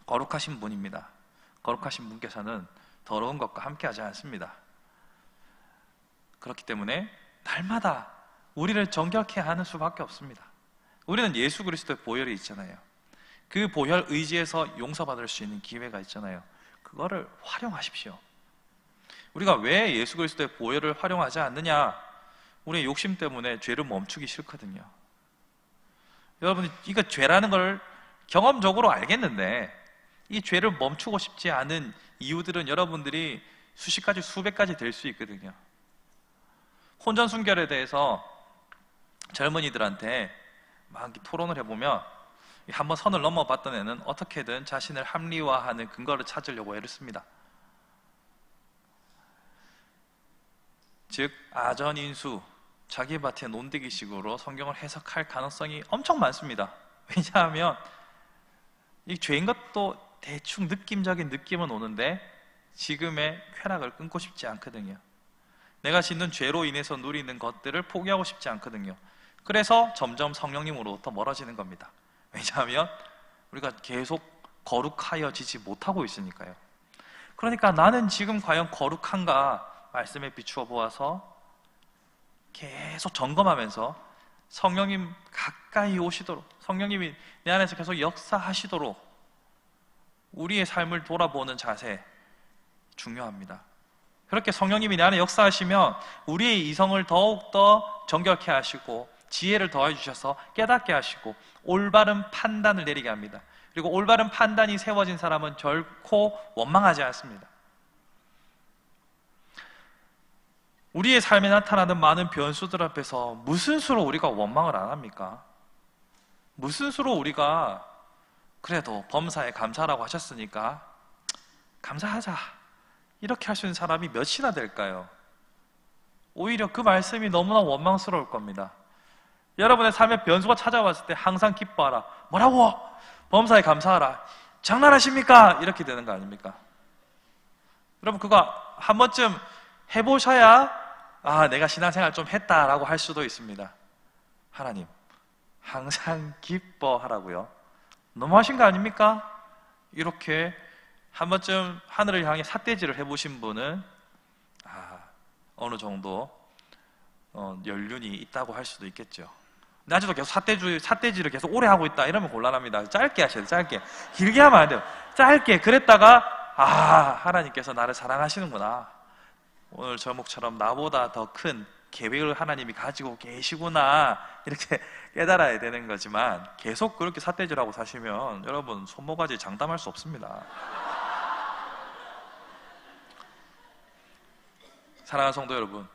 거룩하신 분입니다. 거룩하신 분께서는 더러운 것과 함께하지 않습니다. 그렇기 때문에 날마다 우리를 정결케 하는 수밖에 없습니다. 우리는 예수 그리스도의 보혈이 있잖아요. 그 보혈 의지에서 용서받을 수 있는 기회가 있잖아요. 그거를 활용하십시오. 우리가 왜 예수 그리스도의 보혈을 활용하지 않느냐? 우리의 욕심 때문에 죄를 멈추기 싫거든요. 여러분이 이거 죄라는 걸 경험적으로 알겠는데 이 죄를 멈추고 싶지 않은 이유들은 여러분들이 수십 가지, 수백 가지 될 수 있거든요. 혼전순결에 대해서 젊은이들한테 막 토론을 해보면 한번 선을 넘어봤던 애는 어떻게든 자신을 합리화하는 근거를 찾으려고 애를 씁니다. 즉 아전인수, 자기 밭에 논되기식으로 성경을 해석할 가능성이 엄청 많습니다. 왜냐하면 이 죄인 것도 대충 느낌적인 느낌은 오는데 지금의 쾌락을 끊고 싶지 않거든요. 내가 짓는 죄로 인해서 누리는 것들을 포기하고 싶지 않거든요. 그래서 점점 성령님으로부터 멀어지는 겁니다. 왜냐하면 우리가 계속 거룩하여지지 못하고 있으니까요. 그러니까 나는 지금 과연 거룩한가 말씀에 비추어 보아서 계속 점검하면서 성령님 가까이 오시도록, 성령님이 내 안에서 계속 역사하시도록 우리의 삶을 돌아보는 자세 중요합니다. 그렇게 성령님이 내 안에 역사하시면 우리의 이성을 더욱더 정결케 하시고 지혜를 더해 주셔서 깨닫게 하시고 올바른 판단을 내리게 합니다. 그리고 올바른 판단이 세워진 사람은 결코 원망하지 않습니다. 우리의 삶에 나타나는 많은 변수들 앞에서 무슨 수로 우리가 원망을 안 합니까? 무슨 수로 우리가 그래도 범사에 감사라고 하셨으니까 감사하자 이렇게 할 수 있는 사람이 몇이나 될까요? 오히려 그 말씀이 너무나 원망스러울 겁니다. 여러분의 삶에 변수가 찾아왔을 때 항상 기뻐하라. 뭐라고? 범사에 감사하라. 장난하십니까? 이렇게 되는 거 아닙니까? 여러분, 그거 한 번쯤 해보셔야 내가 신앙생활 좀 했다라고 할 수도 있습니다. 하나님, 항상 기뻐하라고요. 너무하신 거 아닙니까? 이렇게 한 번쯤 하늘을 향해 삿대질을 해보신 분은 어느 정도 연륜이 있다고 할 수도 있겠죠. 근데 아직도 계속 삿대질을 계속 오래 하고 있다 이러면 곤란합니다. 짧게 하셔야 돼요. 짧게. 길게 하면 안 돼요. 짧게. 그랬다가 하나님께서 나를 사랑하시는구나, 오늘 제목처럼 나보다 더 큰 계획을 하나님이 가지고 계시구나, 이렇게 깨달아야 되는 거지만, 계속 그렇게 삿대질하고 사시면 여러분 손모가지 장담할 수 없습니다. 사랑하는 성도 여러분,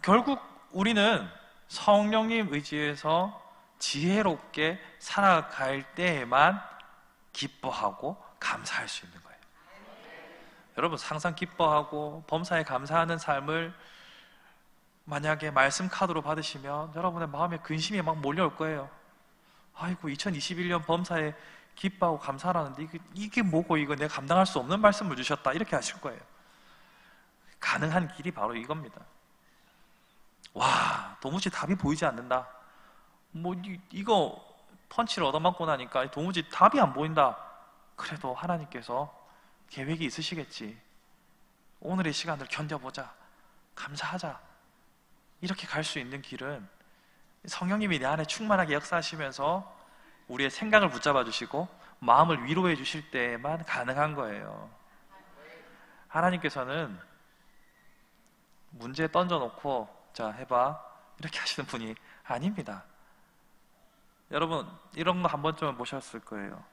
결국 우리는 성령님 의지에서 지혜롭게 살아갈 때에만 기뻐하고 감사할 수 있는 거예요. 여러분, 항상 기뻐하고 범사에 감사하는 삶을 만약에 말씀 카드로 받으시면 여러분의 마음에 근심이 막 몰려올 거예요. 아이고, 2021년 범사에 기뻐하고 감사하라는데 이게 뭐고, 이거 내가 감당할 수 없는 말씀을 주셨다, 이렇게 하실 거예요. 가능한 길이 바로 이겁니다. 도무지 답이 보이지 않는다. 이거 펀치를 얻어맞고 나니까 도무지 답이 안 보인다. 그래도 하나님께서 계획이 있으시겠지. 오늘의 시간을 견뎌보자. 감사하자. 이렇게 갈 수 있는 길은 성령님이 내 안에 충만하게 역사하시면서 우리의 생각을 붙잡아 주시고 마음을 위로해 주실 때만 가능한 거예요. 하나님께서는 문제 던져놓고 자, 해봐, 이렇게 하시는 분이 아닙니다. 여러분, 이런 거 한 번쯤은 보셨을 거예요.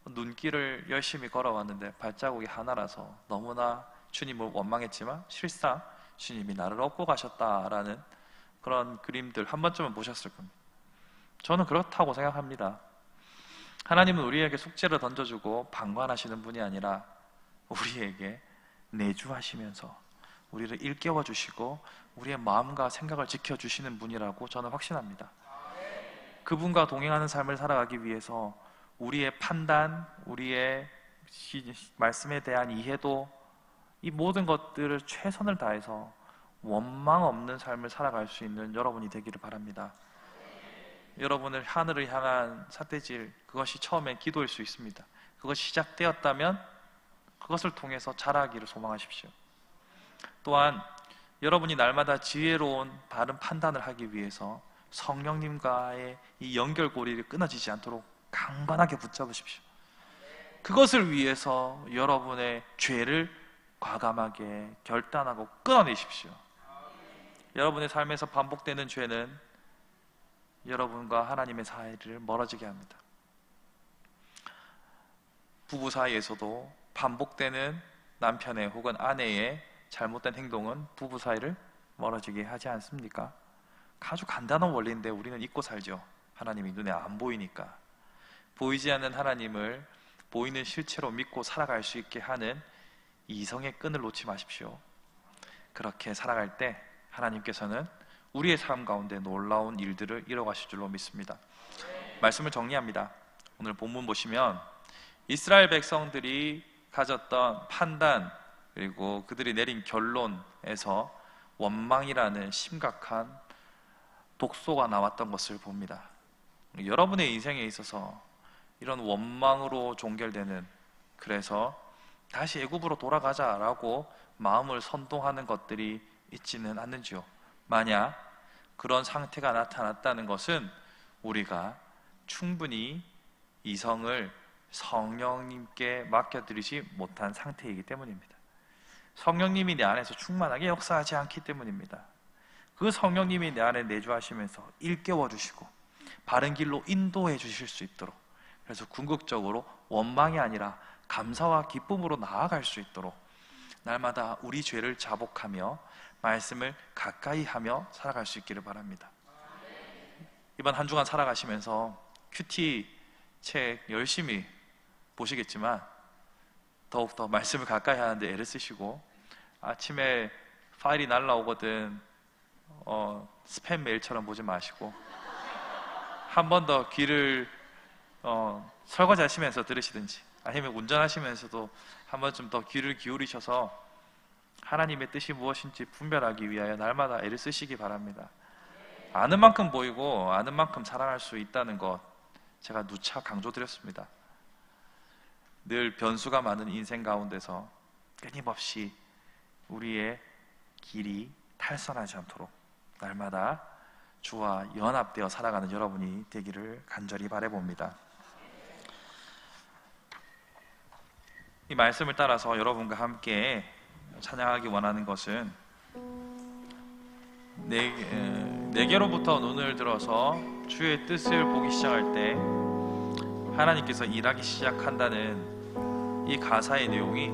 눈길을 열심히 걸어왔는데 발자국이 하나라서 너무나 주님을 원망했지만 실상 주님이 나를 업고 가셨다라는 그런 그림들 한 번쯤은 보셨을 겁니다. 저는 그렇다고 생각합니다. 하나님은 우리에게 숙제를 던져주고 방관하시는 분이 아니라 우리에게 내주하시면서 우리를 일깨워 주시고 우리의 마음과 생각을 지켜주시는 분이라고 저는 확신합니다. 그분과 동행하는 삶을 살아가기 위해서 우리의 판단, 우리의 말씀에 대한 이해도, 이 모든 것들을 최선을 다해서 원망 없는 삶을 살아갈 수 있는 여러분이 되기를 바랍니다. 여러분을 하늘을 향한 삿대질, 그것이 처음엔 기도일 수 있습니다. 그것이 시작되었다면 그것을 통해서 자라기를 소망하십시오. 또한 여러분이 날마다 지혜로운 바른 판단을 하기 위해서 성령님과의 이 연결고리를 끊어지지 않도록 강건하게 붙잡으십시오. 그것을 위해서 여러분의 죄를 과감하게 결단하고 끊어내십시오. 여러분의 삶에서 반복되는 죄는 여러분과 하나님의 사이를 멀어지게 합니다. 부부 사이에서도 반복되는 남편의 혹은 아내의 잘못된 행동은 부부 사이를 멀어지게 하지 않습니까? 아주 간단한 원리인데 우리는 잊고 살죠. 하나님이 눈에 안 보이니까. 보이지 않는 하나님을 보이는 실체로 믿고 살아갈 수 있게 하는 이성의 끈을 놓지 마십시오. 그렇게 살아갈 때 하나님께서는 우리의 삶 가운데 놀라운 일들을 이뤄가실 줄로 믿습니다. 말씀을 정리합니다. 오늘 본문 보시면 이스라엘 백성들이 가졌던 판단, 그리고 그들이 내린 결론에서 원망이라는 심각한 독소가 나왔던 것을 봅니다. 여러분의 인생에 있어서 이런 원망으로 종결되는, 그래서 다시 애굽으로 돌아가자라고 마음을 선동하는 것들이 있지는 않는지요? 만약 그런 상태가 나타났다는 것은 우리가 충분히 이성을 성령님께 맡겨드리지 못한 상태이기 때문입니다. 성령님이 내 안에서 충만하게 역사하지 않기 때문입니다. 그 성령님이 내 안에 내주하시면서 일깨워 주시고 바른 길로 인도해 주실 수 있도록, 그래서 궁극적으로 원망이 아니라 감사와 기쁨으로 나아갈 수 있도록 날마다 우리 죄를 자복하며 말씀을 가까이 하며 살아갈 수 있기를 바랍니다. 이번 한 주간 살아가시면서 큐티 책 열심히 보시겠지만 더욱더 말씀을 가까이 하는데 애를 쓰시고, 아침에 파일이 날라오거든 스팸 메일처럼 보지 마시고 한 번 더 귀를 설거지 하시면서 들으시든지 아니면 운전하시면서도 한 번쯤 더 귀를 기울이셔서 하나님의 뜻이 무엇인지 분별하기 위하여 날마다 애를 쓰시기 바랍니다. 아는 만큼 보이고 아는 만큼 사랑할 수 있다는 것 제가 누차 강조드렸습니다. 늘 변수가 많은 인생 가운데서 끊임없이 우리의 길이 탈선하지 않도록 날마다 주와 연합되어 살아가는 여러분이 되기를 간절히 바라봅니다. 이 말씀을 따라서 여러분과 함께 찬양하기 원하는 것은 내게로부터 눈을 들어서 주의 뜻을 보기 시작할 때 하나님께서 일하기 시작한다는 이 가사의 내용이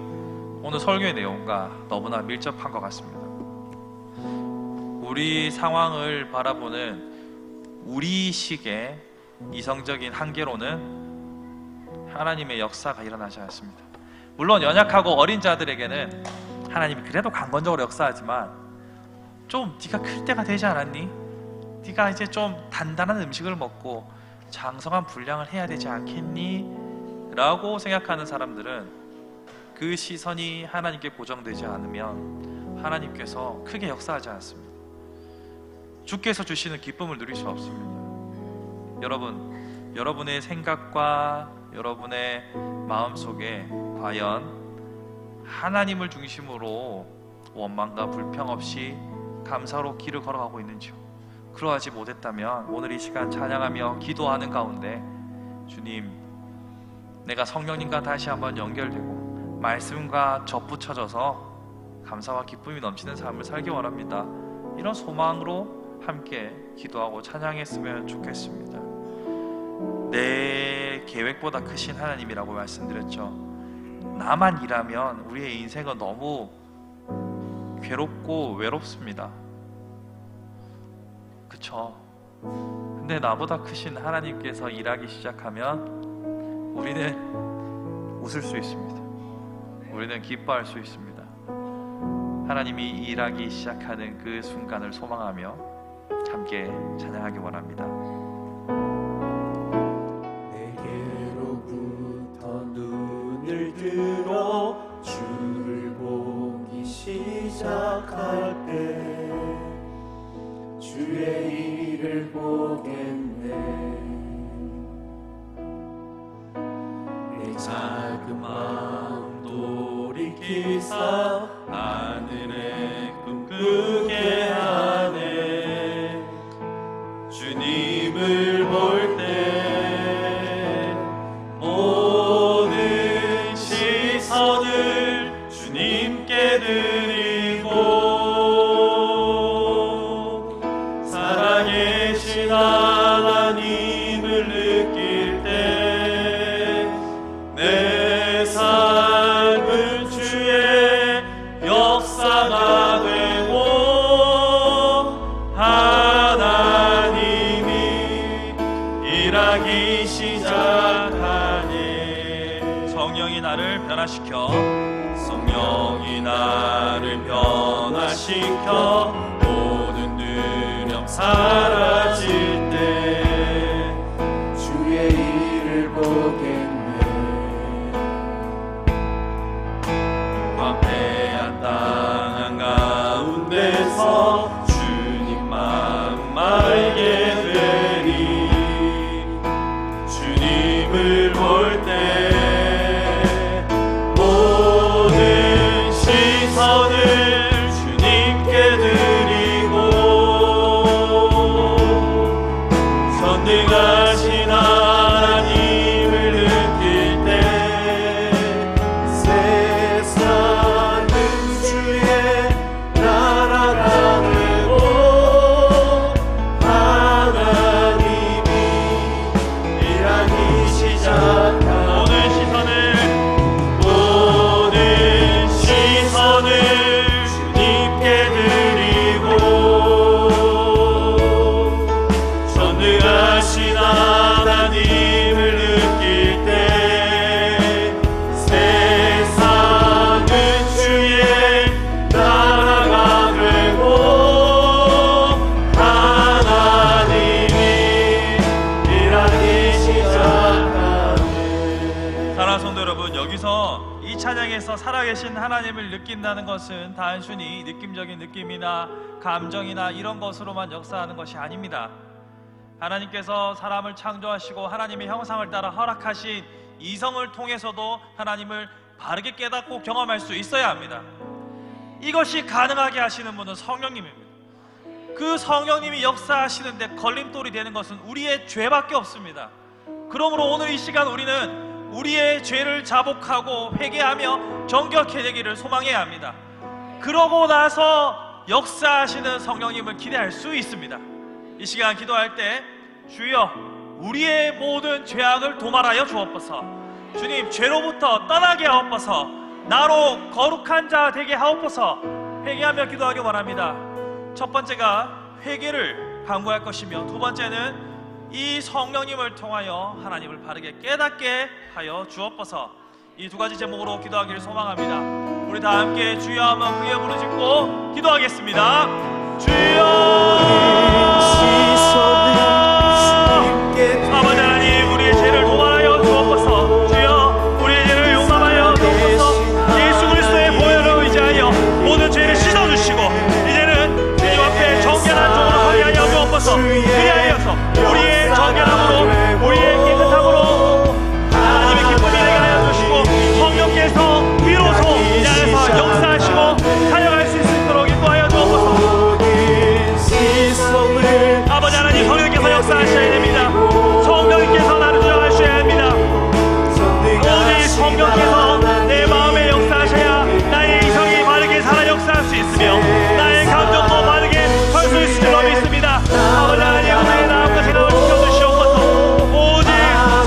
오늘 설교의 내용과 너무나 밀접한 것 같습니다. 우리 상황을 바라보는 우리식의 이성적인 한계로는 하나님의 역사가 일어나지 않습니다. 물론 연약하고 어린 자들에게는 하나님이 그래도 강건적으로 역사하지만 좀 네가 클 때가 되지 않았니? 네가 이제 좀 단단한 음식을 먹고 장성한 분량을 해야 되지 않겠니? 라고 생각하는 사람들은 그 시선이 하나님께 고정되지 않으면 하나님께서 크게 역사하지 않습니다. 주께서 주시는 기쁨을 누릴 수 없습니다. 여러분의 생각과 여러분의 마음속에 과연 하나님을 중심으로 원망과 불평 없이 감사로 길을 걸어가고 있는지요? 그러하지 못했다면 오늘 이 시간 찬양하며 기도하는 가운데 주님, 내가 성령님과 다시 한번 연결되고 말씀과 접붙여져서 감사와 기쁨이 넘치는 삶을 살기 원합니다. 이런 소망으로 함께 기도하고 찬양했으면 좋겠습니다. 내 계획보다 크신 하나님이라고 말씀드렸죠. 나만 일하면 우리의 인생은 너무 괴롭고 외롭습니다. 그쵸? 근데 나보다 크신 하나님께서 일하기 시작하면 우리는 웃을 수 있습니다. 우리는 기뻐할 수 있습니다. 하나님이 일하기 시작하는 그 순간을 소망하며 함께 찬양하기 원합니다. 내게로부터 눈을 들어 주를 보기 시작할 때 주의 일을 보겠네. 내 작은 마음 돌이키사 하늘에 꿈꾸게 하네. 주님을 볼 때 모든 시선을 주님께 드리고 살아계신 하나님을 느낄 때 내 삶은 주의 역사가 되고 일하기 시작하네. 성령이 나를 변화시켜 모든 두려움 사라질 때 주의 일을 보겠네. 광대한 땅 한가운데서 주님 마음 알게 되리. 주님을 볼 때 모든 시선을 주님께 드리고 전능하신 하나님을 느낄 때 세상은 주의 나라가 되고 하나님이 일하기 시작한 모든 시선을 주님께 드리고 전능하신 하나님을 느낄 때 세상은 주의 나라가 되고 하나님이 여기서 이 찬양에서 살아계신 하나님을 느낀다는 것은 단순히 느낌적인 느낌이나 감정이나 이런 것으로만 역사하는 것이 아닙니다. 하나님께서 사람을 창조하시고 하나님의 형상을 따라 허락하신 이성을 통해서도 하나님을 바르게 깨닫고 경험할 수 있어야 합니다. 이것이 가능하게 하시는 분은 성령님입니다. 그 성령님이 역사하시는데 걸림돌이 되는 것은 우리의 죄밖에 없습니다. 그러므로 오늘 이 시간 우리는 우리의 죄를 자복하고 회개하며 정결케 되기를 소망해야 합니다. 그러고 나서 역사하시는 성령님을 기대할 수 있습니다. 이 시간 기도할 때 주여 우리의 모든 죄악을 도말하여 주옵소서. 주님 죄로부터 떠나게 하옵소서. 나로 거룩한 자 되게 하옵소서. 회개하며 기도하기 원합니다. 첫 번째가 회개를 강구할 것이며, 두 번째는 이 성령님을 통하여 하나님을 바르게 깨닫게 하여 주옵소서. 이 두 가지 제목으로 기도하기를 소망합니다. 우리 다 함께 주여 한번 크게 부르짖고 기도하겠습니다. 주여! 아버지 하나님, 우리의 죄를 도말하여 주옵소서. 주여, 우리의 죄를 용납하여 주옵소서. 예수 그리스도의 보혈을 의지하여 모든 죄를 씻어주시고 이제는 주님 앞에 정결한 종으로 서게 하여 주옵소서. 그리하여서 우리의 정결함으로, 우리의 깨끗함으로 하나님의 기쁨이 되게 하여 주시고 성령께서 비로소 이 안에서 역사하시고 사역할 수 있도록 인도하여 주옵소서. 아버지 하나님, 성령께서 역사하셔야 됩니다. 성령님께서 나를 주장하셔야 합니다. 오직 성령께서 내 마음에 역사하셔야 나의 이성이 바르게 살아 역사할 수 있으며 나의 감정도 바르게 설 수 있을 줄로 믿습니다. 아버지 하나님, 우리의 마음과 생각을 지켜주시옵소서. 오직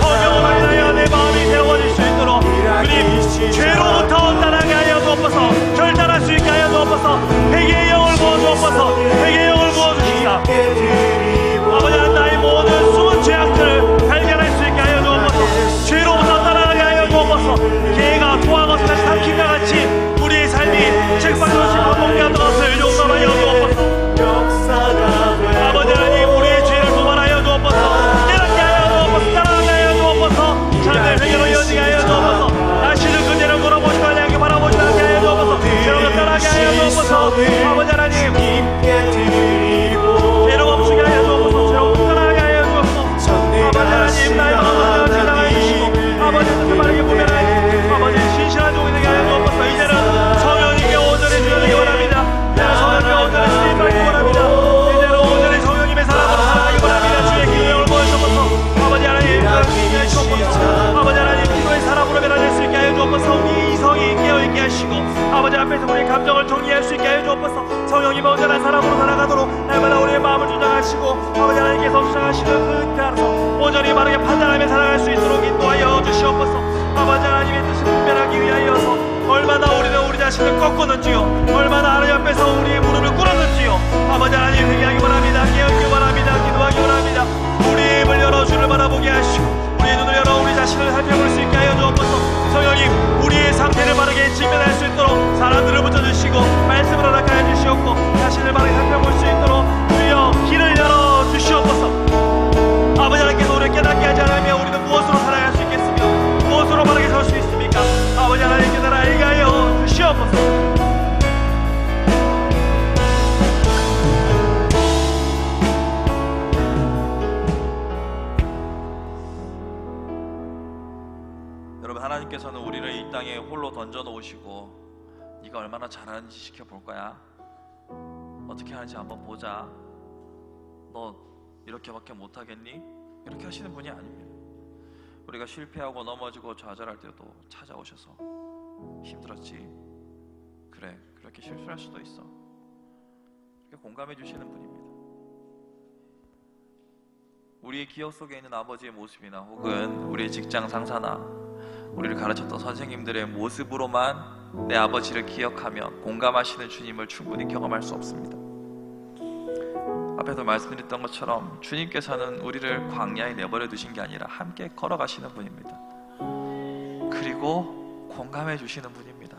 성령으로 인하여 내 마음이 세워질 수 있도록 주님 죄로부터 떠나게 하여 주옵소서. 결단할 수 있게 하여 주옵소서. 회개의 영을 부어주옵소서. 회개의 영을 부어주시옵소서. 아버지 하나님, 나의 모든 숨은 죄악들을 발견할 수 있게 하여 주옵소서. 죄로부터 떠나게 하여 주옵소서. 개가 토한 것을 다시 삼킨과 같이 우리의 삶이 책방으로 반복되었던 것을 용납하여 주옵소서. 아버지 하나님, 우리의 죄를 도말하여 주옵소서. 깨닫게 하여 주옵소서. 따라가게 하여 주옵소서. 삶의 회개로 이어지게 하여 주옵소서. 다시는 그 죄를 돌아보시고 하게 바라보지 않게 하여 주옵소서. 죄로부터 떠나게 하여 주옵소서. 아버지 하나님, 죄로 멈추게 하여 주옵소서. 죄로부터 떠나게 하여 주옵소서. 아버지 하나님, 나의 마음을 지나가해 주시고 아버지 뜻을 바르게 보면은 아버지 신실한 종이 되게 하여 주옵소서. 이제는 성령님께 온전히 주여되기 원합니다. 이제는 성령님께 온전히 주님 받기 원합니다. 이제는 온전히 성령님의 사랑으로 살아가기 원합니다. 주의 기도를 보여주옵소서. 아버지 하나님, 주의 주옵소서. 아버지 하나님, 기도의 사람으로 변화될 수 있게 하여 주옵소서. 우리 이성이 깨어있게 하시고 아버지 앞에서 우리의 감정을 정리할 수 있게 하여 주옵소서. 성령님 온전한 사람으로 살아가도록 날마다 우리의 마음을 주장하시고 아버지 하나님께서 주장하시는 그 따라서 온전히 바르게 판단하며 살아갈 수 있도록 인도하여 주시옵소서. 아버지 하나님의 뜻을 분별하기 위하여서 얼마나 우리는 우리 자신을 꺾었는지요, 얼마나 하나님 앞에서 우리의 무릎을 꿇었는지요. 아버지 하나님, 회개하기 원합니다. 깨닫기 원합니다. 기도하기 원합니다. 우리의 입을 열어 주를 바라보게 하시고 우리의 눈을 열어 우리 자신을 살펴볼 수 있게 하여 주옵소서. 성령님, 우리의 상태를 바르게 직면할 수 있도록 사람들을 붙여주시고 말씀을 허락하여 주시옵고 자신을 바르게 살펴볼 수 있도록 주여 길을 열어 주시옵소서. 아버지 하나님께서 우리를 깨닫게 하지 않으면 우리는 무엇으로 살아갈 수 있겠으며 무엇으로 바르게 설 수 있습니까? 아버지 하나님께서 나를 알게 하여 주시옵소서. 여러분, 하나님께서는 우리를 이 땅에 홀로 던져 놓으시고 네가 얼마나 잘하는지 지켜볼 거야, 어떻게 하는지 한번 보자, 너 이렇게밖에 못하겠니? 이렇게 하시는 분이 아닙니다. 우리가 실패하고 넘어지고 좌절할 때도 찾아오셔서 힘들었지? 그래, 그렇게 실수할 수도 있어. 이렇게 공감해 주시는 분입니다. 우리의 기억 속에 있는 아버지의 모습이나 혹은 우리의 직장 상사나 우리를 가르쳤던 선생님들의 모습으로만 내 아버지를 기억하며 공감하시는 주님을 충분히 경험할 수 없습니다. 앞에서 말씀드렸던 것처럼 주님께서는 우리를 광야에 내버려 두신 게 아니라 함께 걸어가시는 분입니다. 그리고 공감해 주시는 분입니다.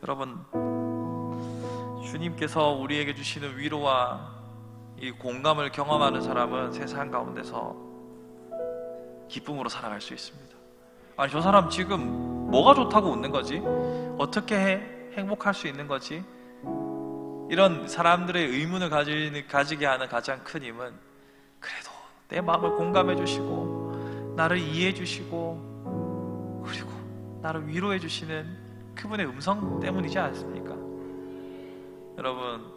여러분, 주님께서 우리에게 주시는 위로와 이 공감을 경험하는 사람은 세상 가운데서 기쁨으로 살아갈 수 있습니다. 아니, 저 사람 지금 뭐가 좋다고 웃는 거지? 어떻게 행복할 수 있는 거지? 이런 사람들의 의문을 가지게 하는 가장 큰 힘은 그래도 내 마음을 공감해 주시고 나를 이해해 주시고 그리고 나를 위로해 주시는 그분의 음성 때문이지 않습니까? 여러분,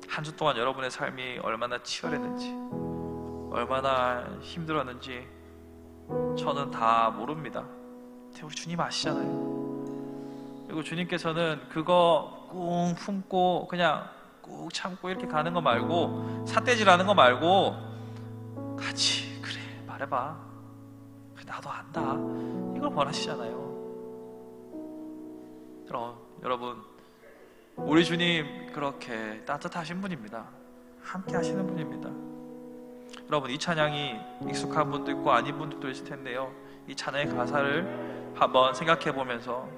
한 주 동안 여러분의 삶이 얼마나 치열했는지, 얼마나 힘들었는지 저는 다 모릅니다. 우리 주님 아시잖아요. 그리고 주님께서는 그거 꾹 품고 그냥 꾹 참고 이렇게 가는 거 말고, 삿대질하는 거 말고 같이 그래 말해봐, 그래, 나도 안다, 이걸 원하시잖아요. 그럼 여러분, 우리 주님 그렇게 따뜻하신 분입니다. 함께 하시는 분입니다. 여러분, 이 찬양이 익숙한 분도 있고 아닌 분들도 있을 텐데요, 이 찬양의 가사를 한번 생각해 보면서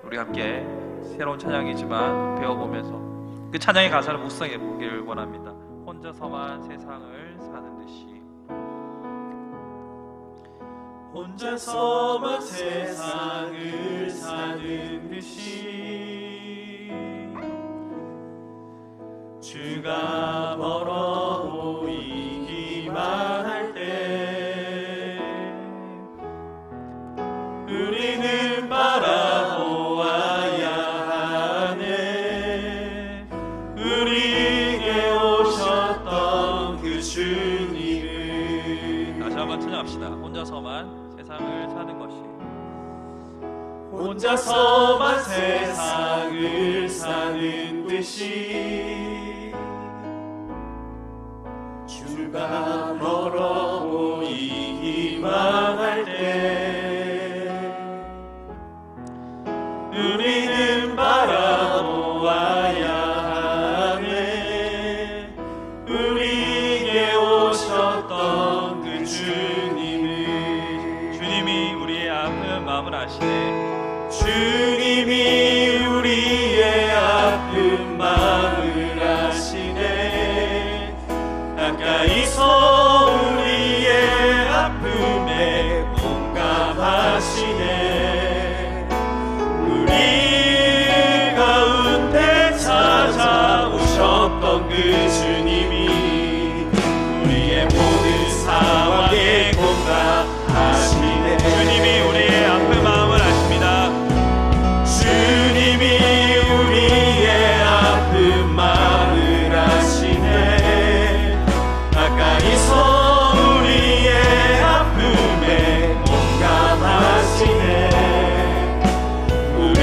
우리 함께 새로운 찬양이지만 배워보면서 그 찬양의 가사를 묵상해 보길 원합니다. 혼자서만 세상을 사는 듯이. 혼자서만 세상을 사는 듯이 주가 멀어 보이기만 할 때 우리는 바라보아야 하네. 우리에게 오셨던 그 주님을. 다시 한번 찬양합시다. 혼자서만 세상을 사는 것이. 혼자서만 세상을 사는 듯이 주가 멀어 보이기만 할 때 우리는 바라보아야 하네. 우리에게 오셨던 그 주님을. 주님이 우리의 아픈 마음을 아시네. 주님이 우리의 아픈 마음을 아시네. 가까이서 우리의 아픔에 공감하시네. 우리 가운데 찾아오셨던 그 주님이 우리의 모든 상황에 공감하시네. 주님이 우리의 아픈 마음을 아십니다. 주님이 우리의 아픈 마음을 아시네. 가까이서 우리의 아픔에 공감하시네. 우리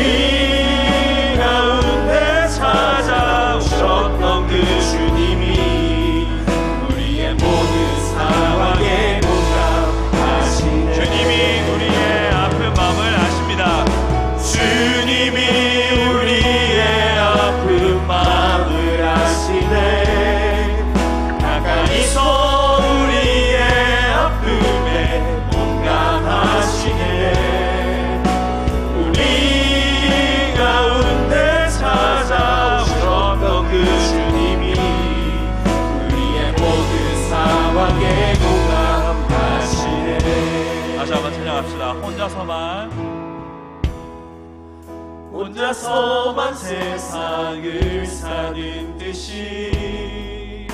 가운데 찾아오셨던 그 주님이 우리의 모든 상황에 공감하시네. 주님이 우리의 아픈 마음을 아십니다. 주님이 우리의 아픈 마음을 아시네. 가까이서 우리의 아픔에 공감하시네. 우리 가운데 찾아오셨던 그 주님이 우리의 모든 상황에 공감하시네. 다시 한번 찬양합시다. 혼자서만 세상을 사는 듯이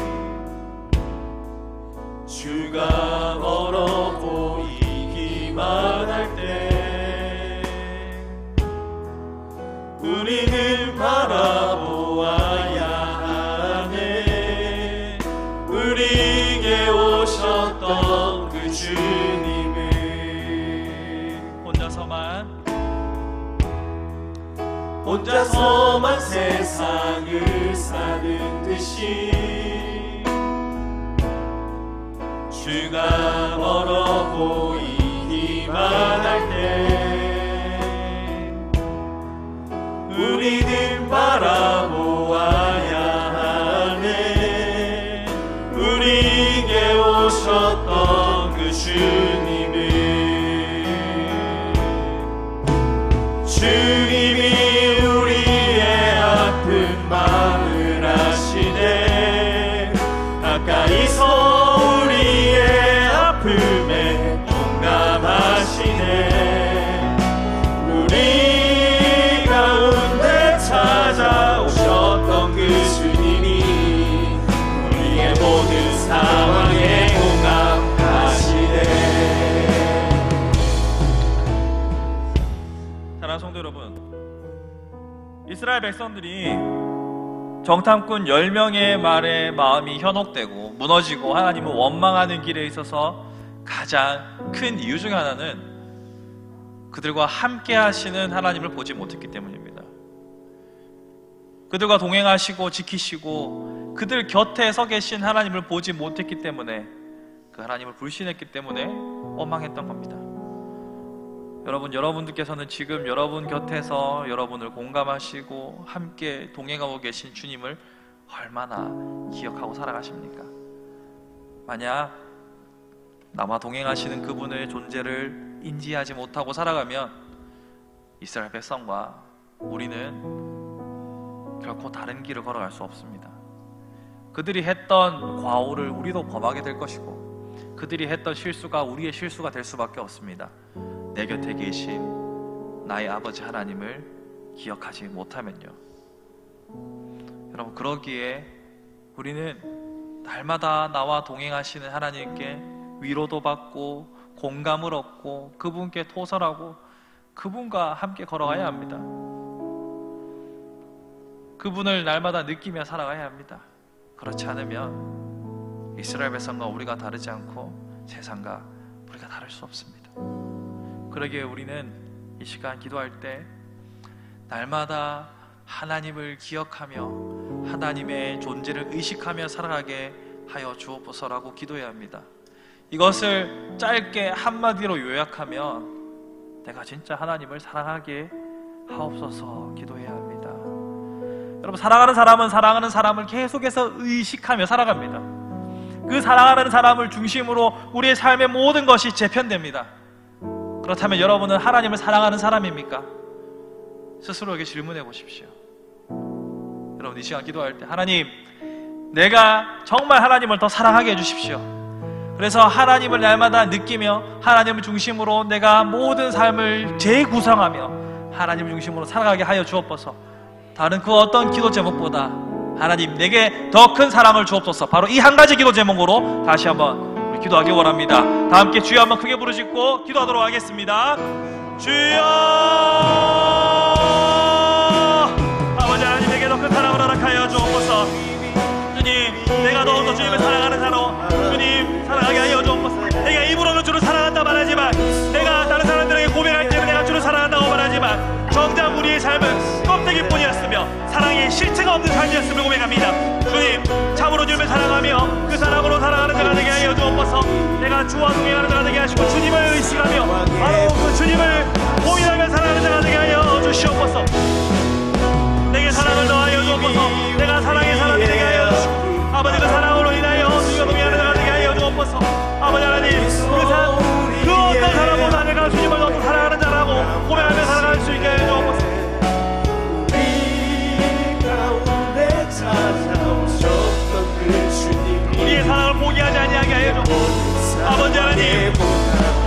주가 멀어 보이기만 할 때 우리는 바라보아야 하네. 우리에게 오셨던 그 주님을. 혼자서만 세상을 사는 듯이 주가 멀어 보이기만 할 때 우리는 바라보아야 하네. 우리에게 오셨던 그 주님을. 주님이 우리의 아픈 마음을 아시네. 가까이서 우리의 아픔에 공감하시네. 우리 이스라엘 백성들이 정탐꾼 10명의 말에 마음이 현혹되고 무너지고 하나님을 원망하는 길에 있어서 가장 큰 이유 중 하나는 그들과 함께 하시는 하나님을 보지 못했기 때문입니다. 그들과 동행하시고 지키시고 그들 곁에 서 계신 하나님을 보지 못했기 때문에, 그 하나님을 불신했기 때문에 원망했던 겁니다. 여러분들께서는 지금 여러분 곁에서 여러분을 공감하시고 함께 동행하고 계신 주님을 얼마나 기억하고 살아가십니까? 만약 나와 동행하시는 그분의 존재를 인지하지 못하고 살아가면 이스라엘 백성과 우리는 결코 다른 길을 걸어갈 수 없습니다. 그들이 했던 과오를 우리도 범하게 될 것이고, 그들이 했던 실수가 우리의 실수가 될 수밖에 없습니다. 내 곁에 계신 나의 아버지 하나님을 기억하지 못하면요. 여러분, 그러기에 우리는 날마다 나와 동행하시는 하나님께 위로도 받고 공감을 얻고 그분께 토설하고 그분과 함께 걸어가야 합니다. 그분을 날마다 느끼며 살아가야 합니다. 그렇지 않으면 이스라엘 백성과 우리가 다르지 않고 세상과 우리가 다를 수 없습니다. 그러기에 우리는 이 시간 기도할 때 날마다 하나님을 기억하며 하나님의 존재를 의식하며 살아가게 하여 주옵소서라고 기도해야 합니다. 이것을 짧게 한마디로 요약하면 내가 진짜 하나님을 사랑하게 하옵소서 기도해야 합니다. 여러분, 사랑하는 사람은 사랑하는 사람을 계속해서 의식하며 살아갑니다. 그 사랑하는 사람을 중심으로 우리의 삶의 모든 것이 재편됩니다. 그렇다면 여러분은 하나님을 사랑하는 사람입니까? 스스로에게 질문해 보십시오. 여러분, 이 시간 기도할 때 하나님, 내가 정말 하나님을 더 사랑하게 해주십시오. 그래서 하나님을 날마다 느끼며 하나님을 중심으로 내가 모든 삶을 재구성하며 하나님을 중심으로 살아가게 하여 주옵소서. 다른 그 어떤 기도 제목보다 하나님, 내게 더 큰 사랑을 주옵소서. 바로 이 한 가지 기도 제목으로 다시 한번 우리 기도하기 원합니다. 다 함께 주여 한번 크게 부르짖고 기도하도록 하겠습니다. 주여, 아버지 하나님, 내게 더 큰 사랑을 허락하여 주옵소서. 주님, 내가 더욱더 주님을 사랑하는 사로 주님 사랑하게 하여 주옵소서. 내가 입으로는 주를 사랑한다 말하지만, 내가 다른 사람들에게 고백할 때는 내가 주를 사랑한다고 말하지만, 정작 우리의 삶은 껍데기뿐이었으며 사랑의 실체가 없는 삶이었음을 고백합니다. 주님, 참으로 주님을 사랑하며 그 사랑으로 살아가는 자가 되게 하여 주옵소서. 내가 주와 동행하는 자가 되게 하시고 주님을 의식하며 바로 그 주님을 고민하며 살아가는 자가 되게 하여 주시옵소서. 내게 사랑을 더하여 주옵소서. 내가 사랑의 사람이 되게 하여 주시고 아버지, 그 사랑으로 인하여 주님과 동행하는 자가 되게 하여 주옵소서. 아버지 하나님, 그 어떤 사람보다 내가 주님을 너무 사랑하는 자라고 고백하며 살아갈 수 있게 하여 주옵소서. 우리의 사랑을 포기하지 아니하게 하여 주옵소서. 아버지 하나님,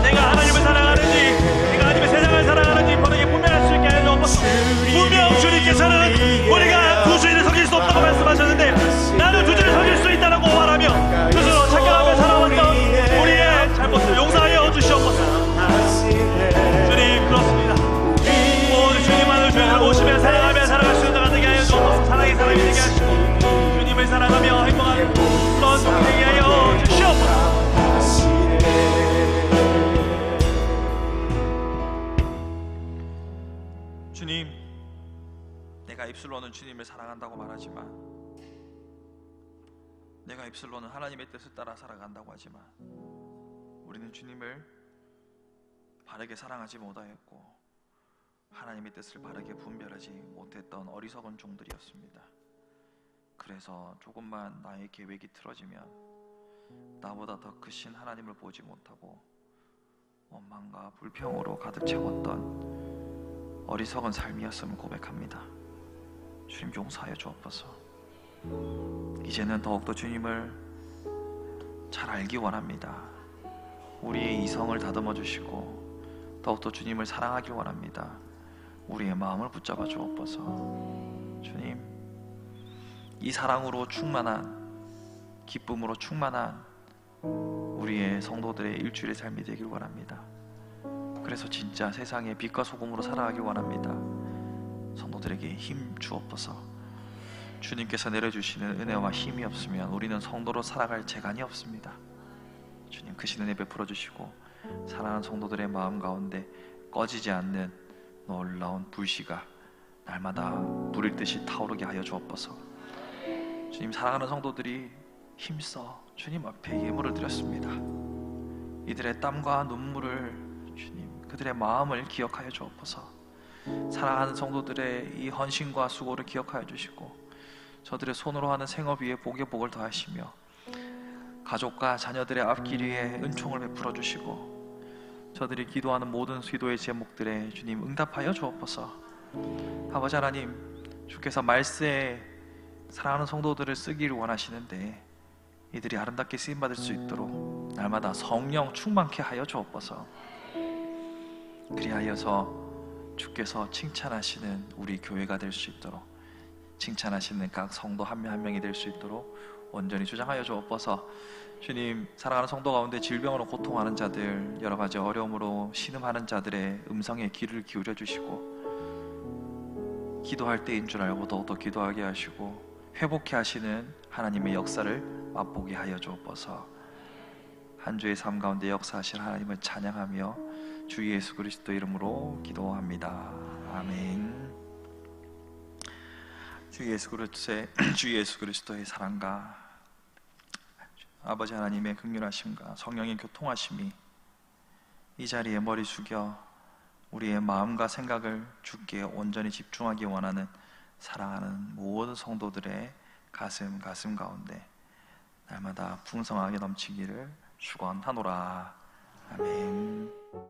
내가 하나님을 사랑하는지 내가 하나님의 세상을 사랑하는지 번역이 분명할 수 있게 하여 주옵소서. 분명 주님께서는 우리가 두 주인을 섬길 수 없다고 말씀하셨는데, 나는 두 주를 섬길 수 있다고 말하며 스스로 착각하며 살아왔던 우리의 잘못을 용서하여 주시옵소서. 주님, 그렇습니다. 모두 주님만을 주인을 모시며 사랑하며 살아갈 수 있는 자가 되게 하여 주옵소서. 사랑의 사람이 되게 하시고 주님을 사랑하며 행복하는 그런 종이 되게 하여 주시옵소서. 주님, 내가 입술로는 주님을 사랑한다고 말하지만, 내가 입술로는 하나님의 뜻을 따라 살아간다고 하지만, 우리는 주님을 바르게 사랑하지 못하였고 하나님의 뜻을 바르게 분별하지 못했던 어리석은 종들이었습니다. 그래서 조금만 나의 계획이 틀어지면 나보다 더 크신 하나님을 보지 못하고 원망과 불평으로 가득 채웠던 어리석은 삶이었음을 고백합니다. 주님, 용서하여 주옵소서. 이제는 더욱더 주님을 잘 알기 원합니다. 우리의 이성을 다듬어 주시고 더욱더 주님을 사랑하기 원합니다. 우리의 마음을 붙잡아 주옵소서. 주님, 이 사랑으로 충만한, 기쁨으로 충만한 우리의 성도들의 일주일의 삶이 되길 원합니다. 그래서 진짜 세상의 빛과 소금으로 살아가기 원합니다. 성도들에게 힘 주옵소서. 주님께서 내려주시는 은혜와 힘이 없으면 우리는 성도로 살아갈 재간이 없습니다. 주님 크신 은혜 베풀어 주시고 사랑하는 성도들의 마음 가운데 꺼지지 않는 놀라운 불씨가 날마다 불일 듯이 타오르게 하여 주옵소서. 주님 사랑하는 성도들이 힘써 주님 앞에 예물을 드렸습니다. 이들의 땀과 눈물을 주님 그들의 마음을 기억하여 주옵소서. 사랑하는 성도들의 이 헌신과 수고를 기억하여 주시고 저들의 손으로 하는 생업 위에 복에 복을 더하시며 가족과 자녀들의 앞길 위에 은총을 베풀어 주시고 저들이 기도하는 모든 기도의 제목들에 주님 응답하여 주옵소서. 아버지 하나님, 주께서 말세에 사랑하는 성도들을 쓰기를 원하시는데 이들이 아름답게 쓰임받을 수 있도록 날마다 성령 충만케 하여 주옵소서. 그리하여서 주께서 칭찬하시는 우리 교회가 될 수 있도록, 칭찬하시는 각 성도 한 명 한 명이 될 수 있도록 온전히 주장하여 주옵소서. 주님, 사랑하는 성도 가운데 질병으로 고통하는 자들, 여러 가지 어려움으로 신음하는 자들의 음성에 귀를 기울여 주시고 기도할 때인 줄 알고 더욱더 기도하게 하시고 회복케 하시는 하나님의 역사를 맛보게 하여 주옵소서. 한 주의 삶 가운데 역사하실 하나님을 찬양하며 주 예수 그리스도 이름으로 기도합니다. 아멘. 주 예수 그리스도의 사랑과 아버지 하나님의 긍휼하심과 성령의 교통하심이 이 자리에 머리 숙여 우리의 마음과 생각을 주께 온전히 집중하기 원하는 사랑하는 모든 성도들의 가슴 가운데 날마다 풍성하게 넘치기를 축원하노라. 아멘.